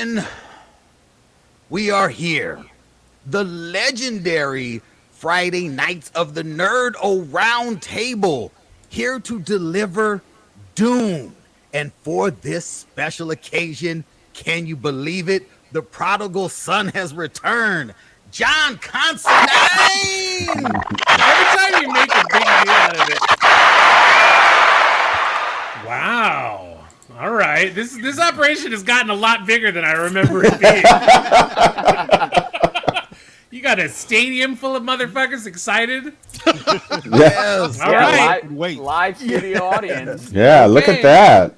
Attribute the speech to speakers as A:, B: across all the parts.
A: And we are here. The legendary Friday nights of the Nerd-O-Roundtable, here to deliver Dune. And for this special occasion, can you believe it? The prodigal son has returned. John Considine!
B: Every time you make a big deal out of it. Wow. All right. This operation has gotten a lot bigger than I remember it being. You got a stadium full of motherfuckers excited?
A: Yes.
B: All right.
C: Live studio audience.
D: Yeah, look at that.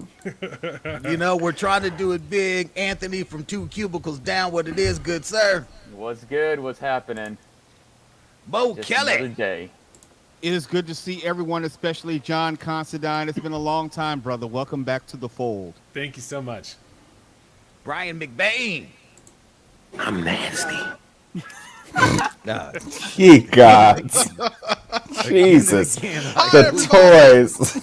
A: You know, we're trying to do it big. Anthony from 2 Cubicles Down, what it is, good sir.
C: What's good? What's happening?
A: Bo
C: Just
A: Kelly.
C: another day.
E: It is good to see everyone, especially John Considine. It's been a long time, brother. Welcome back to the fold.
B: Thank you so much.
A: Brian McBain.
F: I'm nasty.
D: Ye gods. Jesus. The toys.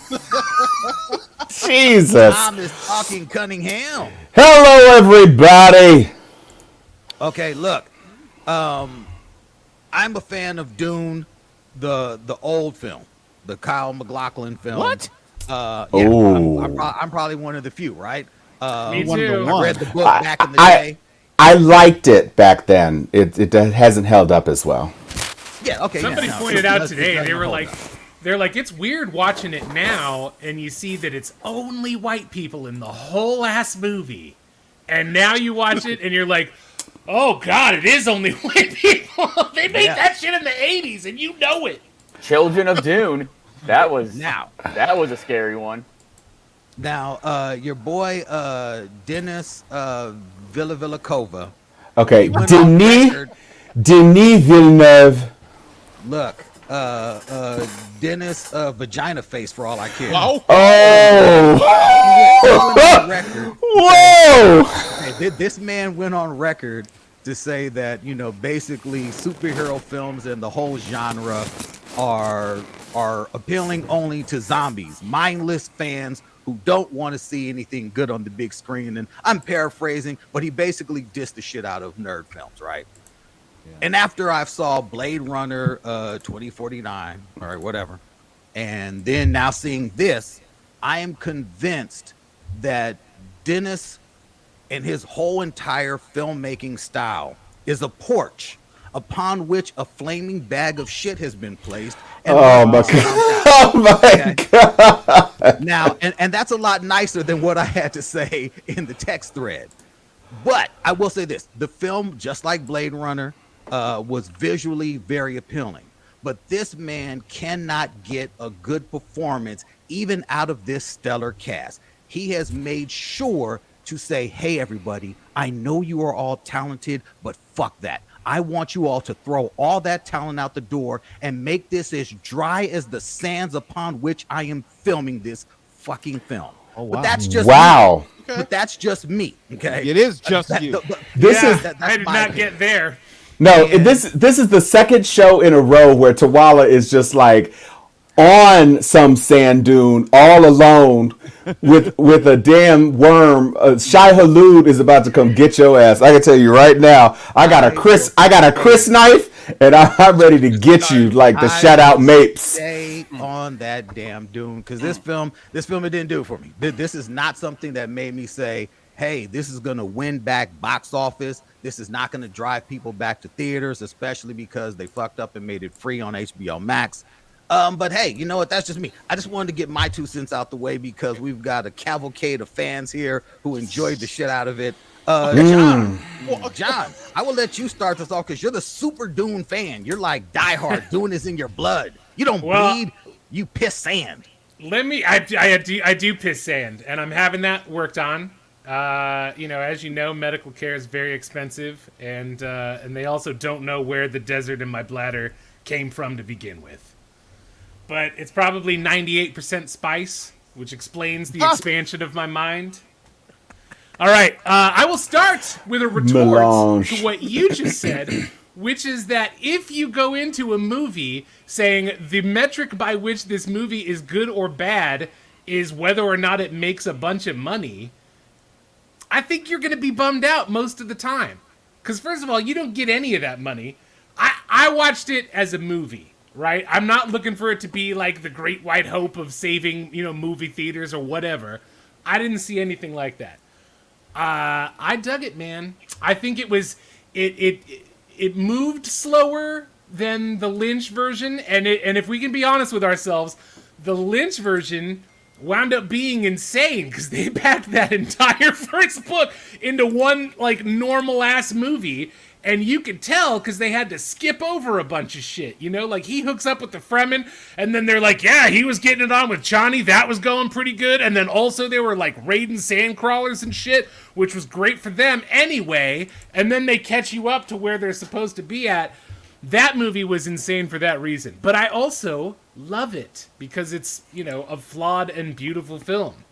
D: Jesus.
A: Thomas talking Cunningham.
D: Hello, everybody.
A: Okay, look. I'm a fan of Dune, the old film, the Kyle MacLachlan film.
E: What?
A: Yeah,
D: Ooh.
A: I'm probably one of the few, right?
B: Me
E: one of the
B: too.
E: ones.
A: I read the book back in the day.
D: I liked it back then. It hasn't held up as well.
A: Yeah, okay.
B: Somebody
A: yeah, no,
B: pointed
A: it
B: out
A: doesn't- it
B: today,
A: doesn't
B: they were
A: hold
B: like,
A: up.
B: it's weird watching it now, and you see that it's only white people in the whole ass movie. And now you watch it, and you're like, oh god, it is only white people. They made that shit in the 80s, and you know it.
C: Children of Dune. That was
A: Now,
C: a scary one.
A: your boy Denis Villeneuve.
D: Okay,
A: He went on record.
D: Denis Villeneuve.
A: Look, Dennis Vagina Face for all I care.
E: Oh,
A: He went on record.
D: Whoa!
A: Okay, this man went on record to say that, you know, basically superhero films and the whole genre are appealing only to zombies, mindless fans who don't want to see anything good on the big screen. And I'm paraphrasing, but he basically dissed the shit out of nerd films, right? And after I saw Blade Runner 2049 or whatever, and then now seeing this, I am convinced that Dennis and his whole entire filmmaking style is a porch upon which a flaming bag of shit has been placed. And
D: Oh my god! Oh my god!
A: Now, and that's a lot nicer than what I had to say in the text thread. But I will say this: the film, just like Blade Runner, was visually very appealing. But this man cannot get a good performance even out of this stellar cast. He has made sure to say, hey, everybody, I know you are all talented, but fuck that. I want you all to throw all that talent out the door and make this as dry as the sands upon which I am filming this fucking film.
E: Oh, wow.
A: But that's just
D: Wow.
A: me. But that's just me. Okay.
E: it is just you.
D: This
B: Yeah,
D: is
A: that's
B: I did
A: my
B: not
A: opinion.
B: get there.
D: no.
A: And-
D: This is the second show in a row where Tawala is just like on some sand dune all alone with a damn worm. Shai Halud is about to come get your ass. I can tell you right now. I got a Chris knife, and I'm ready to get you like the shout out Mapes.
A: Stay on that damn Dune, because this film it didn't do it for me. This is not something that made me say, hey, this is gonna win back box office. This is not gonna drive people back to theaters, especially because they fucked up and made it free on HBO Max. But hey, you know what? That's just me. I just wanted to get my 2 cents out the way because we've got a cavalcade of fans here who enjoyed the shit out of it. John, I will let you start this off because you're the super Dune fan. You're like diehard. Dune is in your blood. You don't bleed. You piss sand.
B: I do piss sand, and I'm having that worked on. As you know, medical care is very expensive, and they also don't know where the desert in my bladder came from to begin with. But it's probably 98% spice, which explains the expansion of my mind. All right, I will start with a retort
D: Melange.
B: to what you just said, which is that if you go into a movie saying the metric by which this movie is good or bad is whether or not it makes a bunch of money, I think you're going to be bummed out most of the time. Because first of all, you don't get any of that money. I watched it as a movie, right? I'm not looking for it to be like the great white hope of saving, movie theaters or whatever. I didn't see anything like that. I dug it, man. I think it was it moved slower than the Lynch version, and if we can be honest with ourselves, the Lynch version wound up being insane because they packed that entire first book into one like normal ass movie. And you could tell because they had to skip over a bunch of shit, like he hooks up with the Fremen, and then they're like, yeah, he was getting it on with Chani, that was going pretty good, and then also they were like raiding sandcrawlers and shit, which was great for them anyway, and then they catch you up to where they're supposed to be at. That movie was insane for that reason, but I also love it because it's, a flawed and beautiful film.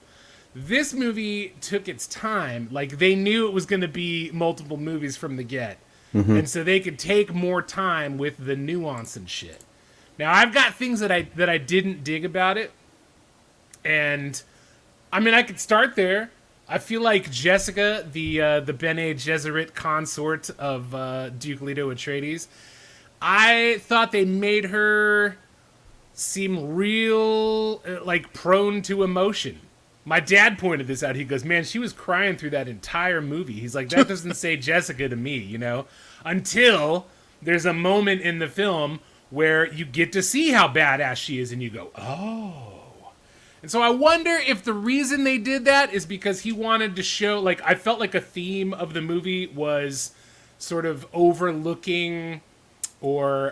B: This movie took its time, like they knew it was going to be multiple movies from the get. Mm-hmm. And so they could take more time with the nuance and shit. Now, I've got things that I didn't dig about it. And, I could start there. I feel like Jessica, the Bene Gesserit consort of Duke Leto Atreides, I thought they made her seem real, prone to emotion. My dad pointed this out. He goes, man, she was crying through that entire movie. He's like, that doesn't say Jessica to me, until there's a moment in the film where you get to see how badass she is and you go, oh. And so I wonder if the reason they did that is because he wanted to show, I felt like a theme of the movie was sort of overlooking or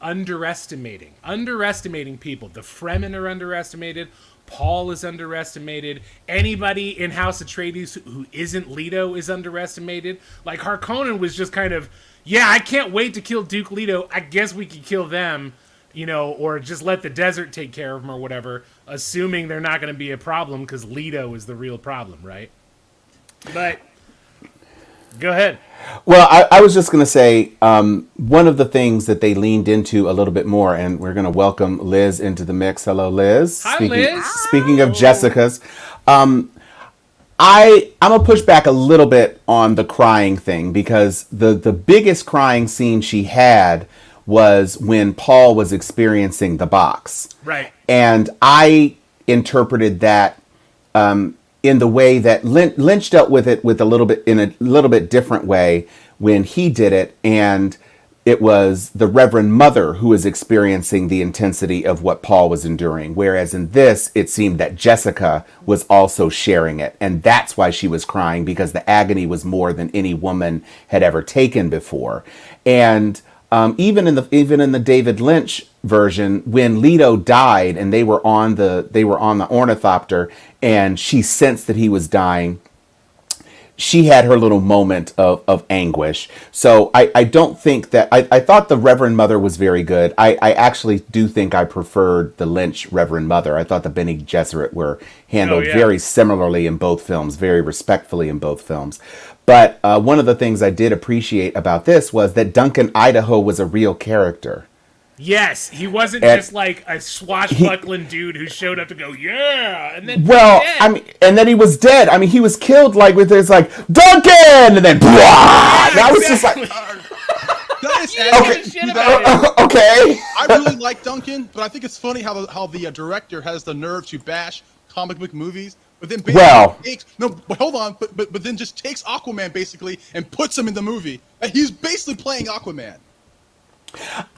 B: underestimating people. The Fremen are underestimated. Paul is underestimated. Anybody in House Atreides who isn't Leto is underestimated. Like Harkonnen was just kind of, yeah, I can't wait to kill Duke Leto. I guess we could kill them, or just let the desert take care of them or whatever, assuming they're not going to be a problem because Leto is the real problem, right? But go ahead.
D: Well, I was just going to say one of the things that they leaned into a little bit more, and we're going to welcome Liz into the mix. Hello, Liz.
B: Hi, Liz.
D: Speaking of Jessica's, I'm going to push back a little bit on the crying thing because the biggest crying scene she had was when Paul was experiencing the box.
B: Right.
D: And I interpreted that in the way that Lynch dealt with it in a little bit different way when he did it, and it was the Reverend Mother who was experiencing the intensity of what Paul was enduring, whereas in this it seemed that Jessica was also sharing it, and that's why she was crying, because the agony was more than any woman had ever taken before. And even in the David Lynch version, when Leto died and they were on the ornithopter and she sensed that he was dying, she had her little moment of anguish. So I don't think that I thought the Reverend Mother was very good. I actually do think I preferred the Lynch Reverend Mother. I thought the Bene Gesserit were handled very similarly in both films, very respectfully in both films. But one of the things I did appreciate about this was that Duncan Idaho was a real character.
B: Yes, he wasn't just like a swashbuckling dude who showed up to go, yeah, and then
D: and then he was dead. I mean, he was killed with this Duncan, and then blah. That was just like. Okay.
G: I really like Duncan, but I think it's funny how the director has the nerve to bash comic book movies, but then but then just takes Aquaman basically and puts him in the movie. And he's basically playing Aquaman.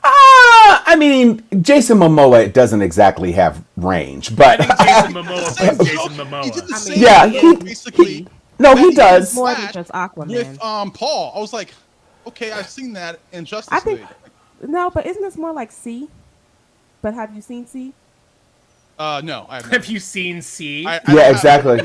D: I mean, Jason Momoa doesn't exactly have range, but
B: I think Jason Momoa plays Jason Momoa.
G: He did the same basically.
D: No, he does.
H: More than just Aquaman.
G: With Paul, I was like, okay, I've seen that in Justice League.
H: No, but isn't this more like C? But have you seen C?
G: No, I haven't.
B: Have you seen C?
D: Yeah, exactly.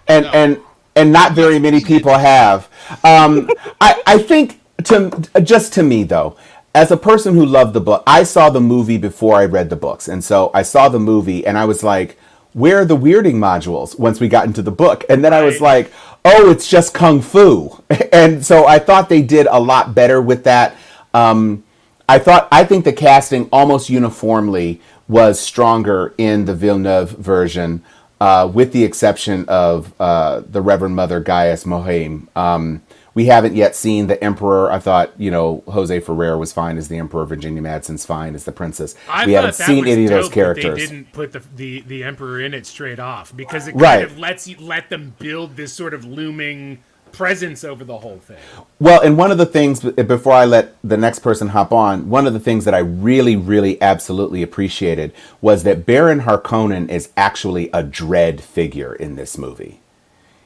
D: And not very many people have. I think to me though, as a person who loved the book, I saw the movie before I read the books. And so I saw the movie and I was like, where are the weirding modules once we got into the book? And then I was like, oh, it's just Kung Fu. And so I thought they did a lot better with that. I think the casting almost uniformly was stronger in the Villeneuve version with the exception of the Reverend Mother Gaius Mohaim. We haven't yet seen the Emperor. I thought, Jose Ferrer was fine as the Emperor. Virginia Madsen's fine as the Princess. We haven't seen any of those characters.
B: They didn't put the Emperor in it straight off, because it
D: Right.
B: kind of let them build this sort of looming presence over the whole thing.
D: Well, and one of the things, before I let the next person hop on, one of the things that I really, really absolutely appreciated was that Baron Harkonnen is actually a dread figure in this movie.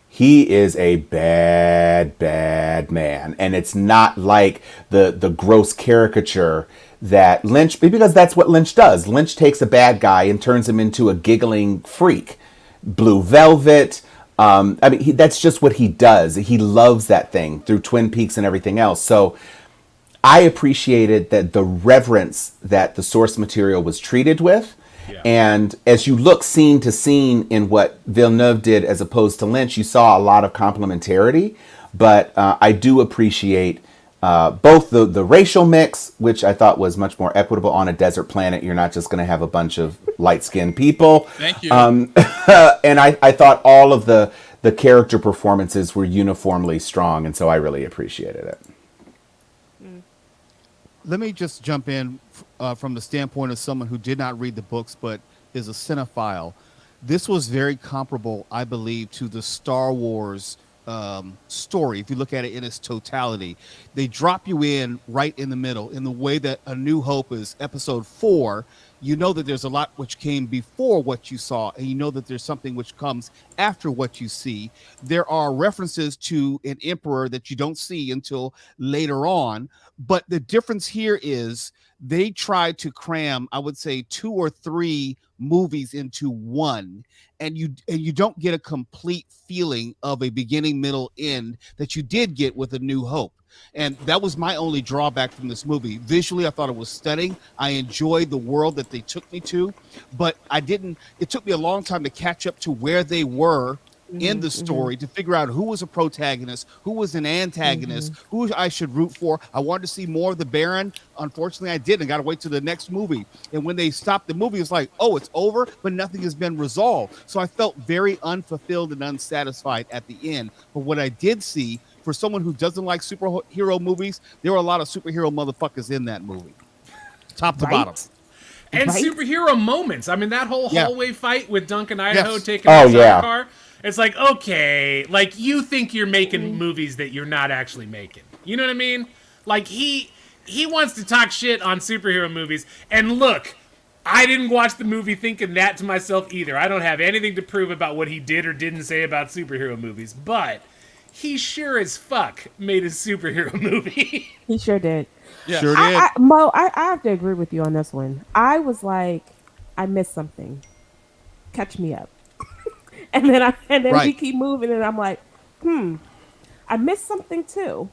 D: He is a bad, bad man. And it's not like the gross caricature that Lynch, because that's what Lynch does. Lynch takes a bad guy and turns him into a giggling freak. Blue Velvet. That's just what he does. He loves that thing through Twin Peaks and everything else. So I appreciated that the reverence that the source material was treated with. Yeah. And as you look scene to scene in what Villeneuve did as opposed to Lynch, you saw a lot of complementarity. But I do appreciate both the racial mix, which I thought was much more equitable. On a desert planet, you're not just going to have a bunch of light-skinned people.
G: Thank you.
D: And I thought all of the character performances were uniformly strong, and so I really appreciated it.
E: Let me just jump in from the standpoint of someone who did not read the books but is a cinephile. This was very comparable, I believe, to the Star Wars story. If you look at it in its totality, they drop you in right in the middle in the way that A New Hope is episode 4. You know that there's a lot which came before what you saw, and you know that there's something which comes after what you see. There are references to an emperor that you don't see until later on. But the difference here is they tried to cram, I would say, 2 or 3 movies into one, and you don't get a complete feeling of a beginning, middle, end that you did get with A New Hope. And that was my only drawback from this movie. Visually, I thought it was stunning. I enjoyed the world that they took me to, but it took me a long time to catch up to where they were in the story, to figure out who was a protagonist, who was an antagonist, who I should root for. I wanted to see more of the Baron. Unfortunately, I didn't. I got to wait till the next movie. And when they stopped the movie, it's like, oh, it's over, but nothing has been resolved. So I felt very unfulfilled and unsatisfied at the end. But what I did see, for someone who doesn't like superhero movies, there were a lot of superhero motherfuckers in that movie, top to bottom.
B: And superhero moments. I mean, that whole hallway fight with Duncan Idaho
D: Yes.
B: taking the car. It's like, okay, like, you think you're making movies that you're not actually making. You know what I mean? Like, he wants to talk shit on superhero movies. And look, I didn't watch the movie thinking that to myself either. I don't have anything to prove about what he did or didn't say about superhero movies. But he sure as fuck made a superhero movie.
H: He sure did.
G: Yeah.
E: Sure did.
H: Mo, I have to agree with you on this one. I was like, I missed something. Catch me up. And then we keep moving, and I'm like, I missed something too.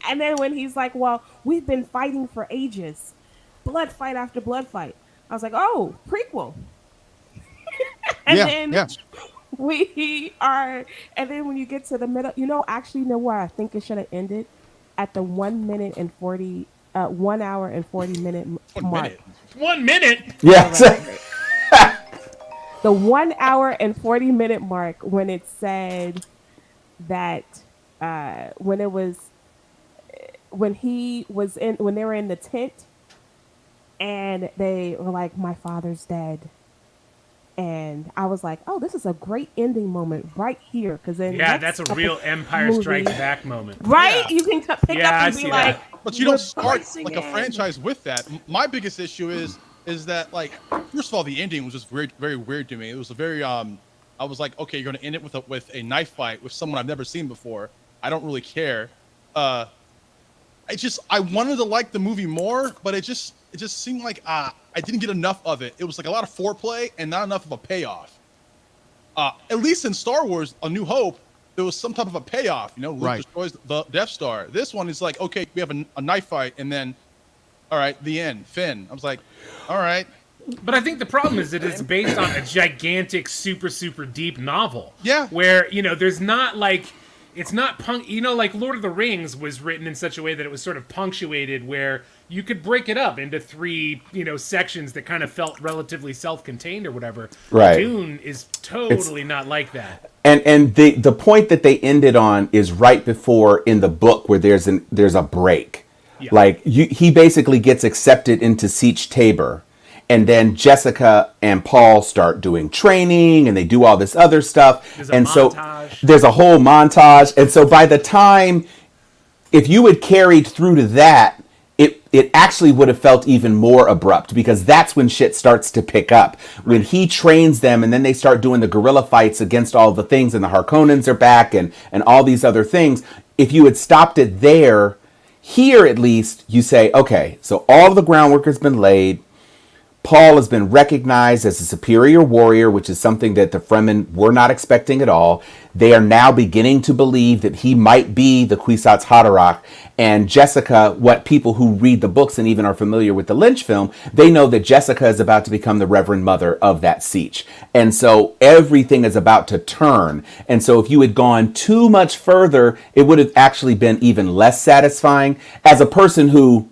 H: And then when he's like, well, we've been fighting for ages, blood fight after blood fight. I was like, oh, prequel. And then we are, and then when you get to the middle, actually, where I think it should have ended at the 1 minute and 40, 1 hour and 40 minute mark.
B: 1 minute.
D: Yes.
H: The 1 hour and 40 minute mark, when it said that when they were in the tent and they were like, my father's dead. And I was like, oh, this is a great ending moment right here. Because then
B: that's a real Empire Strikes Back moment.
H: Right?
G: Yeah.
H: You can pick up and be like,
G: but you don't start like a franchise with that. My biggest issue is that, like, first of all, the ending was just very, very weird to me. It was a very I was like, okay, you're gonna end it with a knife fight with someone I've never seen before. I don't really care. I wanted to like the movie more, but it just seemed like I didn't get enough of it. It was like a lot of foreplay and not enough of a payoff. At least in Star Wars: A New Hope, there was some type of a payoff. Luke destroys the Death Star. This one is like, okay, we have a knife fight, and then, all right, the end. Finn. I was like, all right.
B: But I think the problem is that it's based on a gigantic, super, super deep novel.
G: Yeah.
B: Where, there's not like, it's not like Lord of the Rings was written in such a way that it was sort of punctuated where you could break it up into 3, sections that kind of felt relatively self-contained or whatever.
D: Right.
B: Dune is totally not like that.
D: And the point that they ended on is right before in the book where there's a break. Yeah. Like he basically gets accepted into Siege Tabor. And then Jessica and Paul start doing training and they do all this other stuff.
B: There's a montage.
D: So there's a whole montage. And so by the time, if you had carried through to that, it actually would have felt even more abrupt because that's when shit starts to pick up. When he trains them and then they start doing the guerrilla fights against all the things and the Harkonnens are back and all these other things. If you had stopped it there, here at least you say, okay, so all the groundwork has been laid. Paul has been recognized as a superior warrior, which is something that the Fremen were not expecting at all. They are now beginning to believe that he might be the Kwisatz Haderach. And Jessica, what people who read the books and even are familiar with the Lynch film, they know that Jessica is about to become the Reverend Mother of that siege. And so everything is about to turn. And so if you had gone too much further, it would have actually been even less satisfying. As a person who,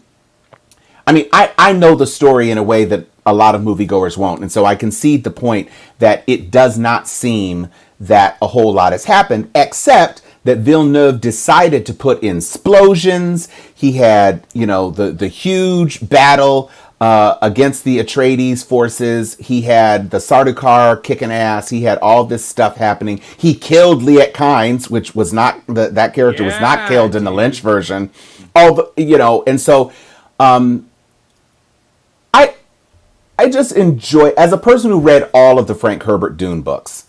D: I know the story in a way that a lot of moviegoers won't. And so I concede the point that it does not seem that a whole lot has happened, except that Villeneuve decided to put in explosions. He had, the huge battle against the Atreides forces. He had the Sardaukar kicking ass. He had all this stuff happening. He killed Liet Kynes, which was not, that character was not killed in the Lynch version. And so I just enjoy, as a person who read all of the Frank Herbert Dune books,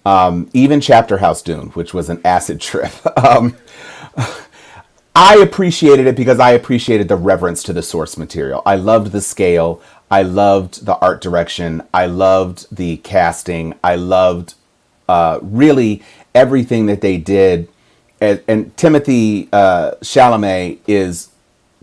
D: even Chapter House Dune, which was an acid trip, I appreciated it because I appreciated the reverence to the source material. I loved the scale. I loved the art direction. I loved the casting. I loved really everything that they did. And Timothy Chalamet is,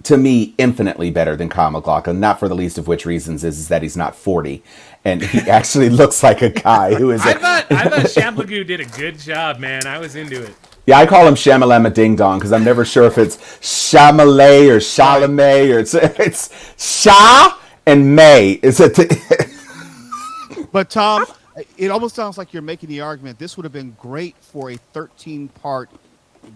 D: to me, infinitely better than Kyle MacLachlan, not for the least of which reasons is that he's not 40. And he actually looks like a guy who is...
B: I thought Champagou did a good job, man. I was into it.
D: Yeah, I call him Shamalama Ding Dong because I'm never sure if it's Chalamet or Chalamet or it's Sha and May.
E: But Tom, it almost sounds like you're making the argument this would have been great for a 13-part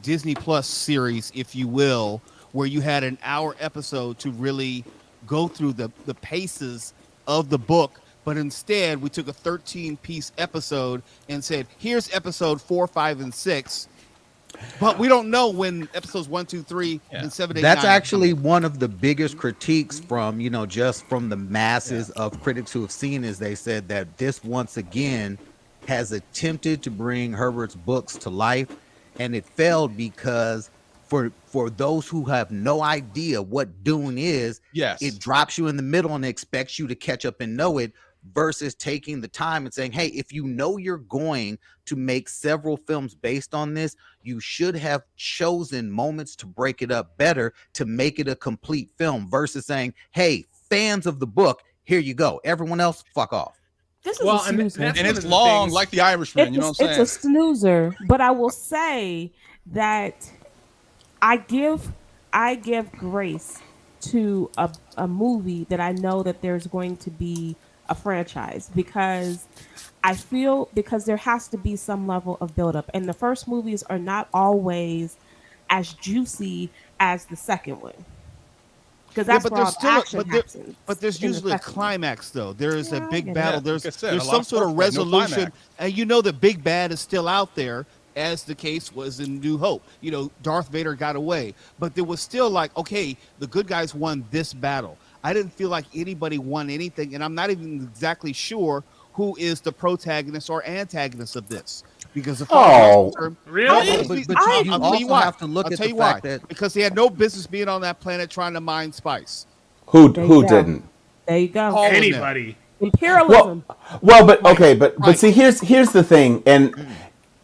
E: Disney Plus series, if you will, where you had an hour episode to really go through the paces of the book. But instead, we took a 13-piece episode and said, here's episode 4, 5, and 6. But we don't know when episodes 1, 2, 3, and 7, 8,
A: That's
E: 9
A: actually one of the biggest critiques from, just from the masses of critics who have seen is they said that this once again has attempted to bring Herbert's books to life, and it failed because for those who have no idea what Dune is, it drops you in the middle and expects you to catch up and know it, versus taking the time and saying, hey, if you know you're going to make several films based on this, you should have chosen moments to break it up better to make it a complete film versus saying, hey, fans of the book, here you go. Everyone else, fuck off.
H: This is a snoozer.
G: And it's long, like The Irishman, you know what I'm saying?
H: It's a snoozer, but I will say that I give grace to a movie that I know that there's going to be a franchise because there has to be some level of buildup, and the first movies are not always as juicy as the second one because that's where all the action happens.
E: But there's usually a climax, though. There is a big battle. There's some sort of resolution, and the big bad is still out there, as the case was in New Hope. Darth Vader got away, but there was still like, okay, the good guys won this battle. I didn't feel like anybody won anything, and I'm not even exactly sure who is the protagonist or antagonist of this. Because
B: really?
A: But you also have to look at the fact that
E: because he had no business being on that planet trying to mine spice.
D: Who didn't?
H: There you go.
B: Anybody.
H: Imperialism.
D: But see, here's the thing, and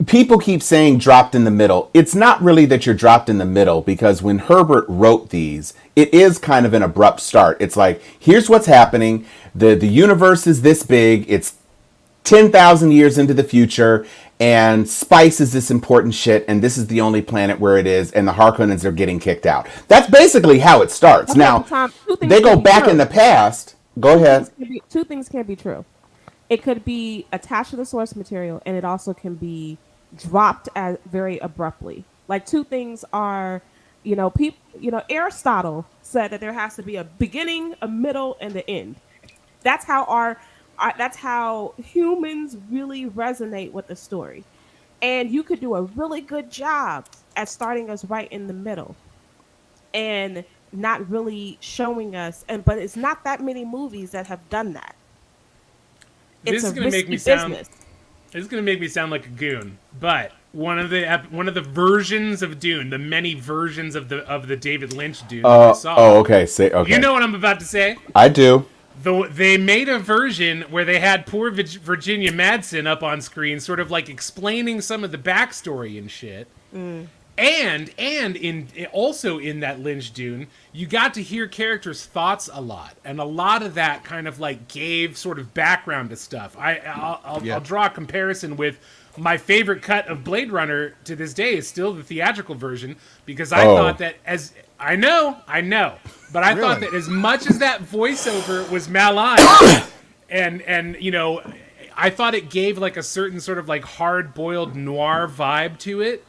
D: people keep saying dropped in the middle. It's not really that you're dropped in the middle because when Herbert wrote these, it is kind of an abrupt start. It's like, here's what's happening. The universe is this big. It's 10,000 years into the future, and spice is this important shit, and this is the only planet where it is, and the Harkonnens are getting kicked out. That's basically how it starts.
H: Okay,
D: Now,
H: Tom,
D: they go back in the past. Go ahead.
H: Two things can be true. It could be attached to the source material, and it also can be dropped as very abruptly. Like two things are, Aristotle said that there has to be a beginning, a middle, and the end. That's how that's how humans really resonate with the story. And you could do a really good job at starting us right in the middle and not really showing us. But it's not that many movies that have done that.
B: This is going to make me sound. This is going to make me sound like a goon, but one of the versions of Dune, the many versions of the David Lynch Dune that I saw.
D: Oh, okay. Okay.
B: You know what I'm about to say?
D: I do.
B: They made a version where they had poor Virginia Madsen up on screen, sort of like explaining some of the backstory and shit. And also in that Lynch Dune, you got to hear characters' thoughts a lot, and a lot of that kind of like gave sort of background to stuff. I'll draw a comparison with my favorite cut of Blade Runner to this day is still the theatrical version, because I thought that I know, but I thought that as much as that voiceover was malign, and I thought it gave like a certain sort of like hard-boiled noir vibe to it,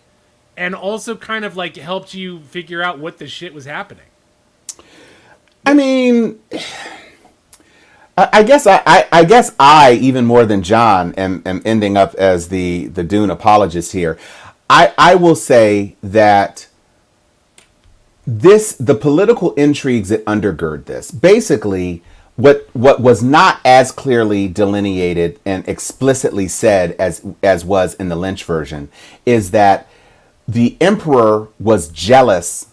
B: and also kind of like helped you figure out what the shit was happening.
D: I mean, I guess I even more than John am ending up as the Dune apologist here. I will say that the political intrigues that undergird this, basically what was not as clearly delineated and explicitly said as was in the Lynch version, is that the Emperor was jealous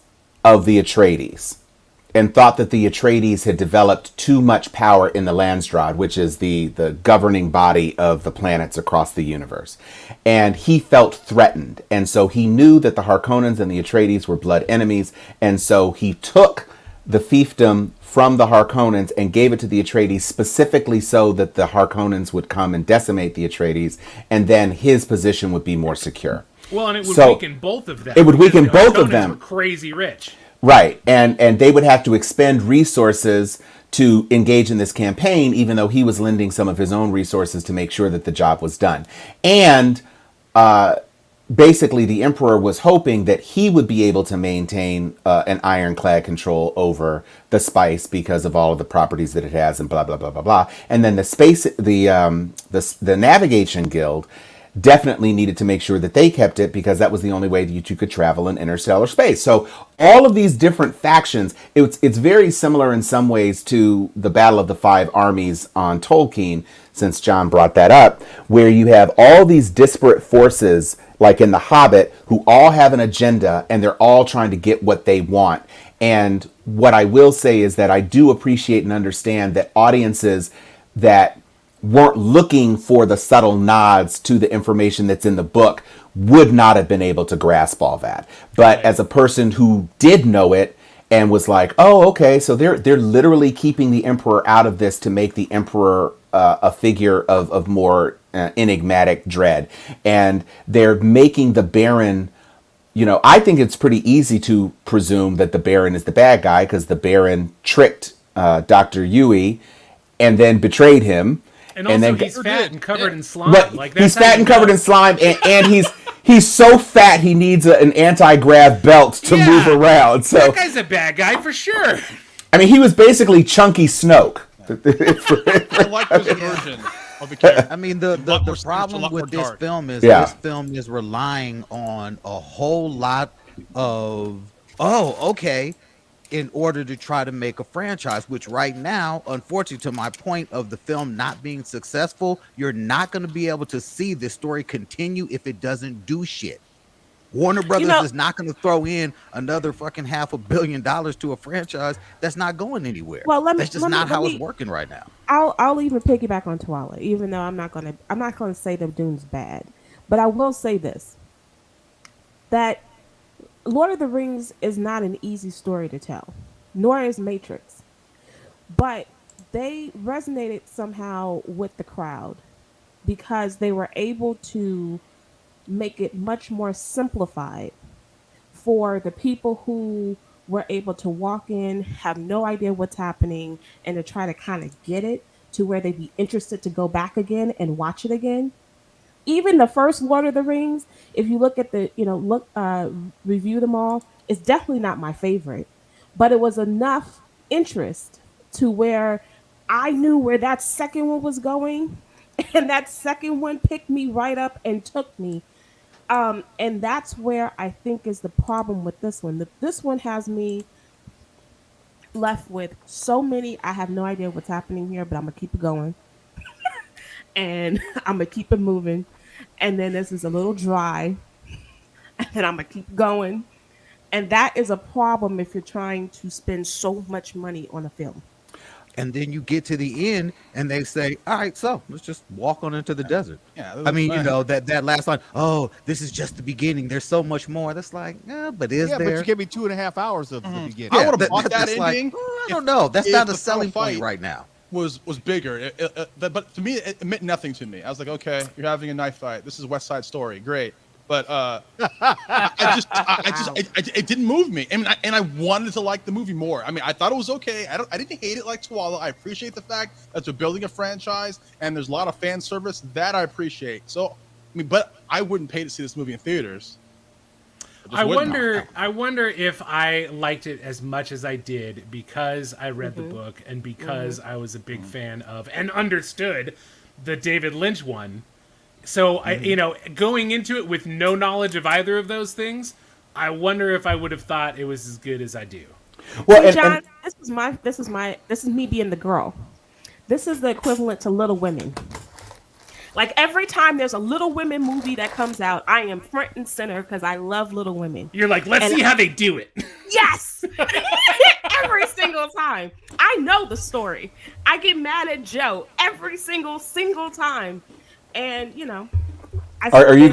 D: of the Atreides and thought that the Atreides had developed too much power in the Landsraad, which is the governing body of the planets across the universe. And he felt threatened. And so he knew that the Harkonnens and the Atreides were blood enemies. And so he took the fiefdom from the Harkonnens and gave it to the Atreides specifically so that the Harkonnens would come and decimate the Atreides, and then his position would be more secure.
B: Well, and it would weaken both of them.
D: It would weaken both of them.
B: Were crazy rich.
D: Right. And they would have to expend resources to engage in this campaign, even though he was lending some of his own resources to make sure that the job was done. And basically, the Emperor was hoping that he would be able to maintain an ironclad control over the spice because of all of the properties that it has and blah, blah, blah, blah, blah. And then the Navigation Guild definitely needed to make sure that they kept it, because that was the only way that you could travel in interstellar space. So all of these different factions, it's very similar in some ways to the Battle of the Five Armies on Tolkien, since John brought that up, where you have all these disparate forces, like in The Hobbit, who all have an agenda and they're all trying to get what they want. And what I will say is that I do appreciate and understand that audiences that weren't looking for the subtle nods to the information that's in the book would not have been able to grasp all that. But as a person who did know it and was like, oh, okay, so they're literally keeping the Emperor out of this to make the Emperor a figure of more enigmatic dread. And they're making the Baron, I think it's pretty easy to presume that the Baron is the bad guy, because the Baron tricked Dr. Yueh and then betrayed him.
B: And also, he's fat and covered in slime.
D: But he's fat and covered in slime, and he's so fat he needs an anti-grav belt to move around. So
B: that guy's a bad guy for sure.
D: I mean, he was basically chunky Snoke.
G: I like this version of the character.
A: I mean, the problem with this film is this film is relying on a whole lot of in order to try to make a franchise, which right now, unfortunately, to my point of the film not being successful, you're not going to be able to see this story continue if it doesn't do shit. Warner Brothers is not going to throw in another fucking $500 million to a franchise that's not going anywhere. Well, that's just not how it's working right now.
H: I'll even piggyback on Twala, even though I'm not gonna say that Dune's bad, but I will say this: that Lord of the Rings is not an easy story to tell, nor is Matrix, but they resonated somehow with the crowd. because they were able to make it much more simplified for the people who were able to walk in, have no idea what's happening, and to try to kind of get it to where they'd be interested to go back again and watch it again. Even the first Lord of the Rings, if you look at the, review them all, it's definitely not my favorite, but it was enough interest to where I knew where that second one was going, and that second one picked me right up and took me. And that's where I think is the problem with this one. This one has me left with so many. I have no idea what's happening here, but I'm gonna keep it going, and I'm gonna keep it moving. And then this is a little dry, and then I'm gonna keep going. And that is a problem if you're trying to spend so much money on a film.
A: And then you get to the end and they say, all right, so let's just walk on into the desert.
G: Yeah,
A: I mean, that last line, oh, this is just the beginning. There's so much more. That's like, but is there?
E: But you give me 2.5 hours of the beginning.
G: I would have bought that
A: that's
G: ending.
A: Like, I don't know. That's not a
G: the
A: selling
G: final
A: point
G: fight
A: right now.
G: Was bigger, but to me, it meant nothing to me. I was like, okay, you're having a knife fight. This is West Side Story, great. But it didn't move me, and I wanted to like the movie more. I mean, I thought it was okay. I didn't hate it like Twala. I appreciate the fact that they're building a franchise, and there's a lot of fan service that I appreciate. So, I mean, but I wouldn't pay to see this movie in theaters.
B: I wonder if I liked it as much as I did because I read the book and because I was a big fan of and understood the David Lynch one. So I, going into it with no knowledge of either of those things, I wonder if I would have thought it was as good as I do.
H: Well, John, this is me being the girl. This is the equivalent to Little Women. Like every time there's a Little Women movie that comes out, I am front and center because I love Little Women.
B: You're like, let's see how they do it.
H: Yes, every single time. I know the story. I get mad at Joe every single time. And
D: are you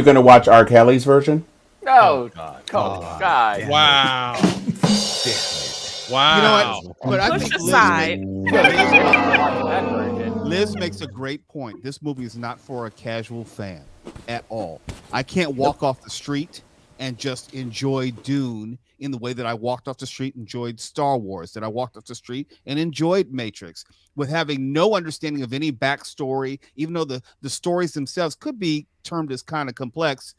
D: gonna watch R. Kelly's version?
C: Oh God! God!
G: Wow! Wow!
E: You know what? But I think
H: aside.
E: Liz makes a great point. This movie is not for a casual fan at all. I can't walk off the street and just enjoy Dune in the way that I walked off the street and enjoyed Star Wars, that I walked off the street and enjoyed Matrix, with having no understanding of any backstory, even though the stories themselves could be termed as kind of complex.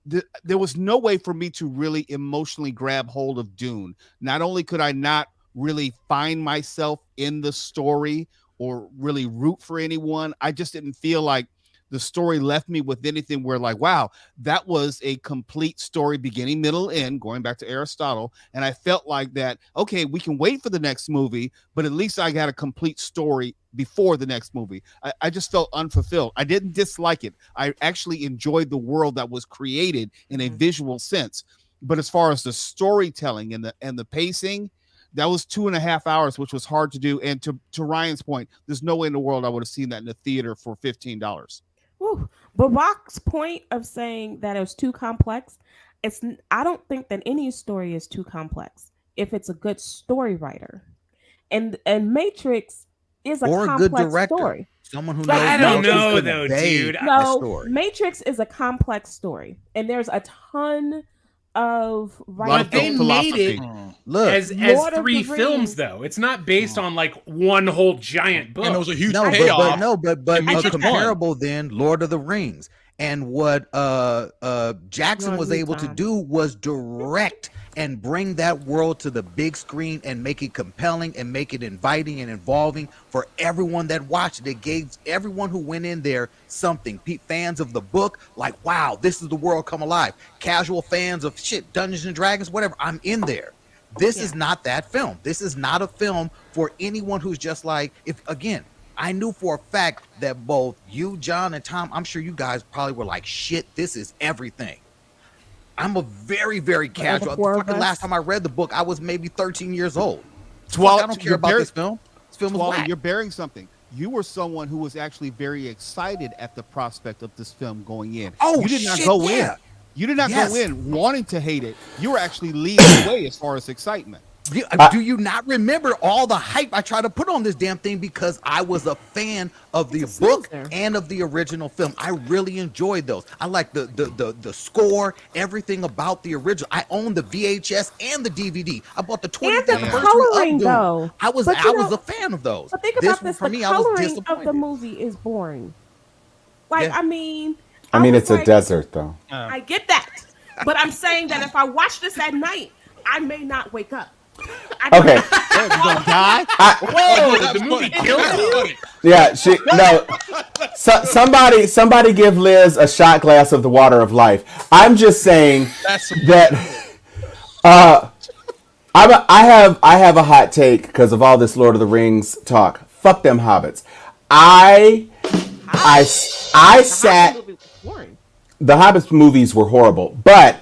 E: There was no way for me to really emotionally grab hold of Dune. Not only could I not really find myself in the story or really root for anyone, I just didn't feel like the story left me with anything where like, wow, that was a complete story, beginning, middle, end, going back to Aristotle. And I felt like that, okay, we can wait for the next movie, but at least I got a complete story before the next movie. I just felt unfulfilled. I didn't dislike it. I actually enjoyed the world that was created in a visual sense. But as far as the storytelling and the pacing, that was 2.5 hours, which was hard to do. And to Ryan's point, there's no way in the world I would have seen that in the theater for $15.
H: Whew. But Rock's point of saying that it was too complex, I don't think that any story is too complex if it's a good story writer. And Matrix is a complex
A: good director.
H: Story.
A: Someone who knows.
B: I don't know though, dude.
H: No, Matrix is a complex story, and there's a ton of writing.
B: But they made it as 3 films, though. It's not based on like one whole giant book.
G: And it was a huge
A: payoff. But
G: Matrix
A: comparable then, Lord of the Rings. And what Jackson was able to do was direct and bring that world to the big screen and make it compelling and make it inviting and involving for everyone that watched it. It gave everyone who went in there something. Fans of the book, like, wow, this is the world come alive. Casual fans of Dungeons and Dragons, whatever, I'm in there. This is not that film. This is not a film for anyone who's just like, I knew for a fact that both you, John, and Tom, I'm sure you guys probably were like, shit, this is everything. I'm a very, very casual. The last time I read the book, I was maybe 13 years old. I don't care about this film. This film is whack.
E: You're bearing something. You were someone who was actually very excited at the prospect of this film going in.
A: Oh,
E: you did not go in. You did not go in wanting to hate it. You were actually leading the way as far as excitement.
A: Do you not remember all the hype I tried to put on this damn thing because I was a fan of the book and of the original film? I really enjoyed those. I like the score, everything about the original. I own the VHS and the DVD. I bought the 20th anniversary
H: coloring,
A: of Dune.
H: though.
A: I was a fan of those.
H: But think about this:
A: for
H: the
A: me, I was
H: coloring
A: disappointed.
H: of the movie is boring. Like,
A: Yeah.
H: I mean,
D: it's a desert, though.
H: I get that, but I'm saying that if I watch this at night, I may not wake up.
D: Okay.
E: You gonna die?
B: Whoa, the movie killed you.
D: Yeah, somebody give Liz a shot glass of the water of life. I'm just saying that I have a hot take because of all this Lord of the Rings talk. Fuck them hobbits. I sat. The Hobbit movies were horrible, but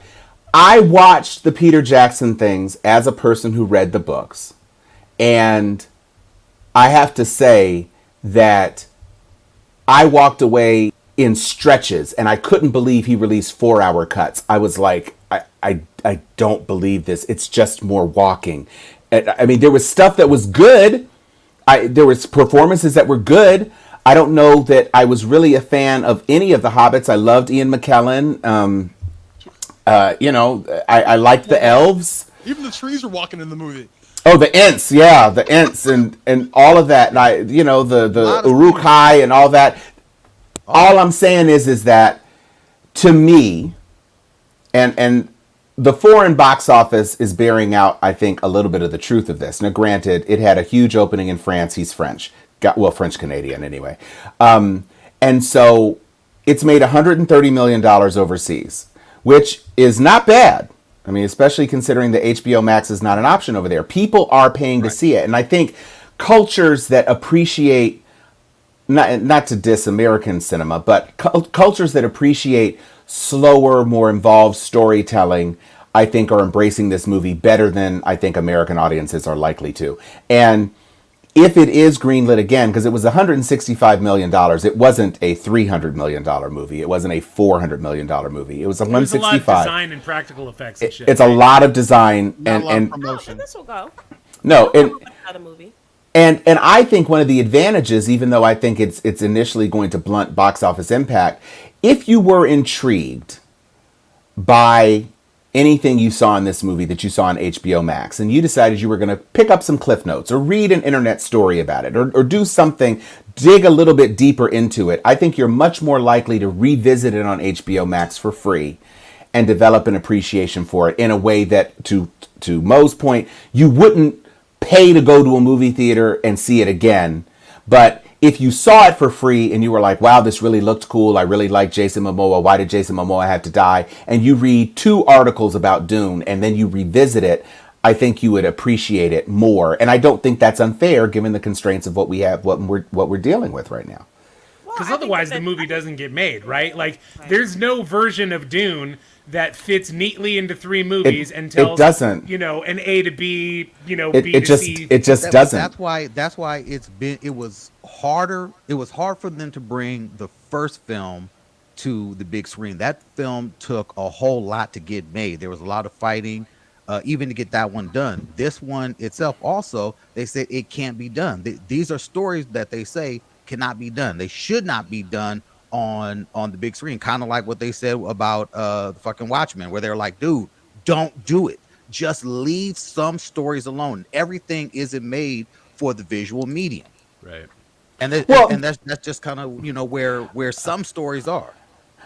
D: I watched the Peter Jackson things as a person who read the books, and I have to say that I walked away in stretches, and I couldn't believe he released 4-hour cuts. I was like, I don't believe this. It's just more walking. I mean, there was stuff that was good. There was performances that were good. I don't know that I was really a fan of any of the Hobbits. I loved Ian McKellen. I liked the elves.
G: Even the trees were walking in the movie.
D: Oh, the Ents, yeah, the Ents and all of that. And the Uruk-hai and all that. All I'm saying is that to me, and the foreign box office is bearing out, I think, a little bit of the truth of this. Now, granted, it had a huge opening in France. He's French. French-Canadian anyway. And so it's made $130 million overseas, which is not bad. I mean, especially considering the HBO Max is not an option over there. People are paying to see it. And I think cultures that appreciate, not to diss American cinema, but cultures that appreciate slower, more involved storytelling, I think are embracing this movie better than I think American audiences are likely to. And if it is greenlit again, because it was $165 million, it wasn't a $300 million movie. It wasn't a $400 million movie. It was $165.
B: There's a lot of design and practical effects and shit.
D: It's a lot of design and
H: promotion. This will go.
D: No,
H: another movie.
D: And I think one of the advantages, even though I think it's initially going to blunt box office impact, if you were intrigued by anything you saw in this movie that you saw on HBO Max, and you decided you were going to pick up some cliff notes or read an internet story about it or do something, dig a little bit deeper into it, I think you're much more likely to revisit it on HBO Max for free and develop an appreciation for it in a way that, to Mo's point, you wouldn't pay to go to a movie theater and see it again. But if you saw it for free and you were like, wow, this really looked cool, I really like Jason Momoa, why did Jason Momoa have to die? And you read 2 articles about Dune and then you revisit it, I think you would appreciate it more. And I don't think that's unfair given the constraints of what we have, what we're dealing with right now.
B: Because otherwise the movie doesn't get made, right? Like, there's no version of Dune that fits neatly into 3 movies and tells,
D: doesn't.
B: An A to B, B
D: it
B: to C.
D: It just doesn't.
A: That's why it was harder. It was hard for them to bring the first film to the big screen. That film took a whole lot to get made. There was a lot of fighting, even to get that one done. This one itself also, they said it can't be done. These are stories that they say cannot be done. They should not be done on the big screen, kind of like what they said about the fucking Watchmen, where they're like, dude, don't do it, just leave some stories alone. Everything isn't made for the visual medium,
B: right?
A: And that's just kind of where some stories are.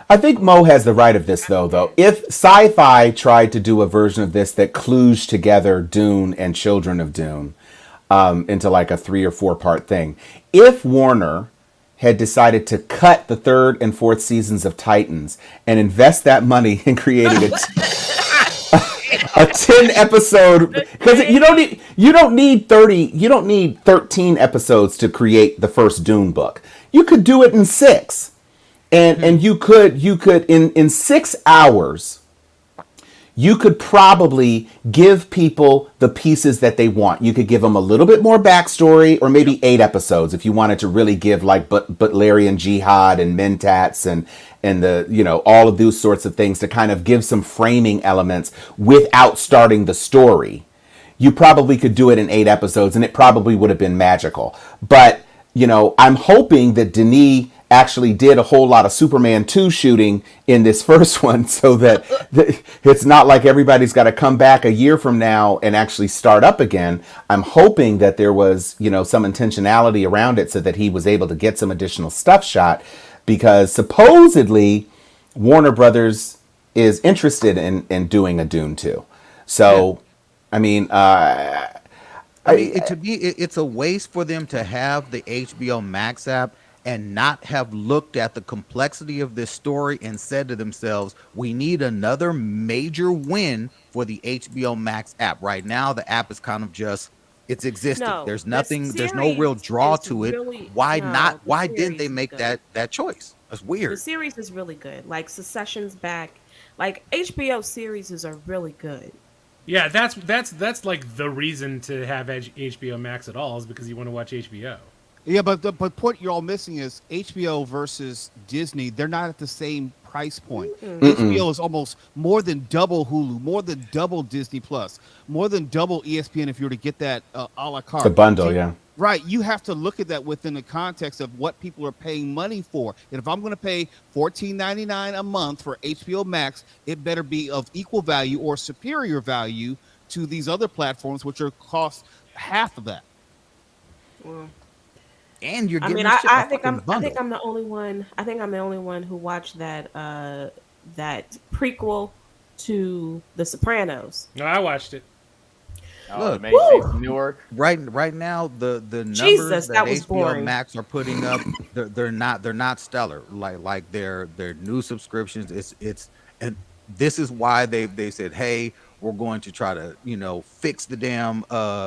D: I think Mo has the right of this though. If sci-fi tried to do a version of this that kludged together Dune and Children of Dune into like a 3 or 4 part thing, if Warner had decided to cut the 3rd and 4th seasons of Titans and invest that money in creating a 10 episode, because you don't need 13 episodes to create the first Dune book. You could do it in 6, and you could in 6 hours. You could probably give people the pieces that they want. You could give them a little bit more backstory, or maybe 8 episodes if you wanted to really give like Butlerian Jihad and Mentats and the all of those sorts of things to kind of give some framing elements without starting the story. you probably could do it in 8 episodes and it probably would have been magical. But, I'm hoping that Denis actually did a whole lot of Superman 2 shooting in this first one so that it's not like everybody's got to come back a year from now and actually start up again. I'm hoping that there was, some intentionality around it so that he was able to get some additional stuff shot, because supposedly Warner Brothers is interested in doing a Dune 2. So, yeah.
A: To me, it's a waste for them to have the HBO Max app and not have looked at the complexity of this story and said to themselves, we need another major win for the HBO Max app. Right now, the app is kind of just, it's existing.
H: No,
A: there's nothing, there's no real draw to it. Why didn't they make that choice? That's weird.
H: The series is really good. Like Succession's back. Like HBO series are really good.
B: Yeah, that's like the reason to have HBO Max at all, is because you want to watch HBO.
E: Yeah, but the point you're all missing is HBO versus Disney. They're not at the same price point. HBO is almost more than double Hulu, more than double Disney Plus, more than double ESPN if you were to get that a la carte.
D: The bundle, yeah.
E: Right. You have to look at that within the context of what people are paying money for. And if I'm going to pay $14.99 a month for HBO Max, it better be of equal value or superior value to these other platforms, which are cost half of that.
H: Well,
A: and you're getting
H: I think I'm the only one. I think I'm the only one who watched that prequel to The Sopranos.
B: No, I watched it.
C: Look, amazing Newark.
A: Right now, the numbers that HBO
H: boring.
A: Max are putting up, they're not stellar. Like their new subscriptions, it's and this is why they said, hey, we're going to try to fix the damn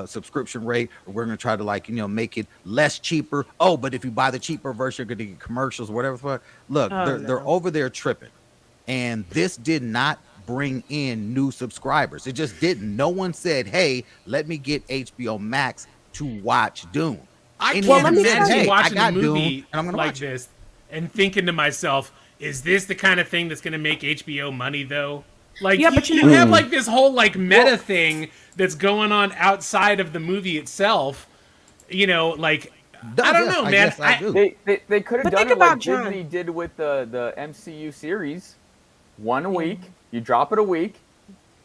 A: subscription rate, or we're going to try to make it less cheaper. Oh, but if you buy the cheaper version, you're going to get commercials, whatever. Look, they're over there tripping, and this did not bring in new subscribers. It just didn't. No one said, hey, let me get HBO Max to watch Dune.
B: I can't imagine watching a movie like this and thinking to myself, is this the kind of thing that's going to make HBO money, though? Like, yeah, but you have like this whole meta thing that's going on outside of the movie itself. I don't know, man.
C: They could have done it like Disney did with the MCU series. One week, you drop it a week,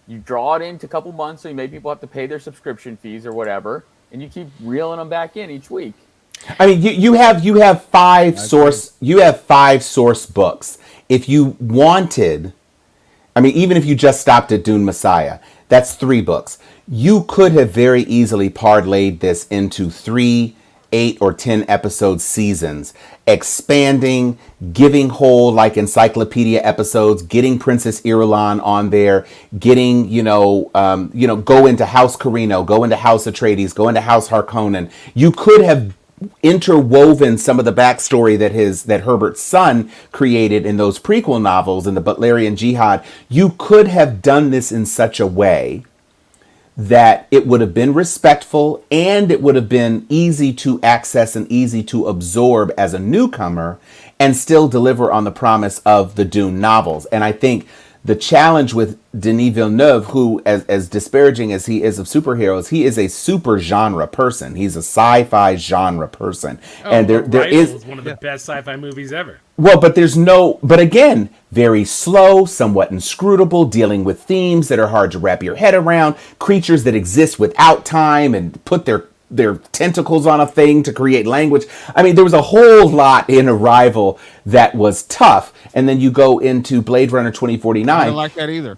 C: you draw it into a couple months, so you make people have to pay their subscription fees or whatever, and you keep reeling them back in each week.
D: I mean, you have five source books. If you wanted, even if you just stopped at Dune Messiah, that's 3 books. You could have very easily parlayed this into 3, 8, or 10 episode seasons, expanding, giving whole encyclopedia episodes, getting Princess Irulan on there, getting go into House Carino, go into House Atreides, go into House Harkonnen. You could have interwoven some of the backstory that Herbert's son created in those prequel novels in the Butlerian Jihad. You could have done this in such a way that it would have been respectful and it would have been easy to access and easy to absorb as a newcomer, and still deliver on the promise of the Dune novels. And I think the challenge with Denis Villeneuve, who, as disparaging as he is of superheroes, he is a super genre person. He's a sci-fi genre person. And there is
B: one of the best sci-fi movies ever.
D: Well, but again, very slow, somewhat inscrutable, dealing with themes that are hard to wrap your head around, creatures that exist without time and put their tentacles on a thing to create language. There was a whole lot in Arrival that was tough. And then you go into Blade Runner 2049.
E: I don't like that either.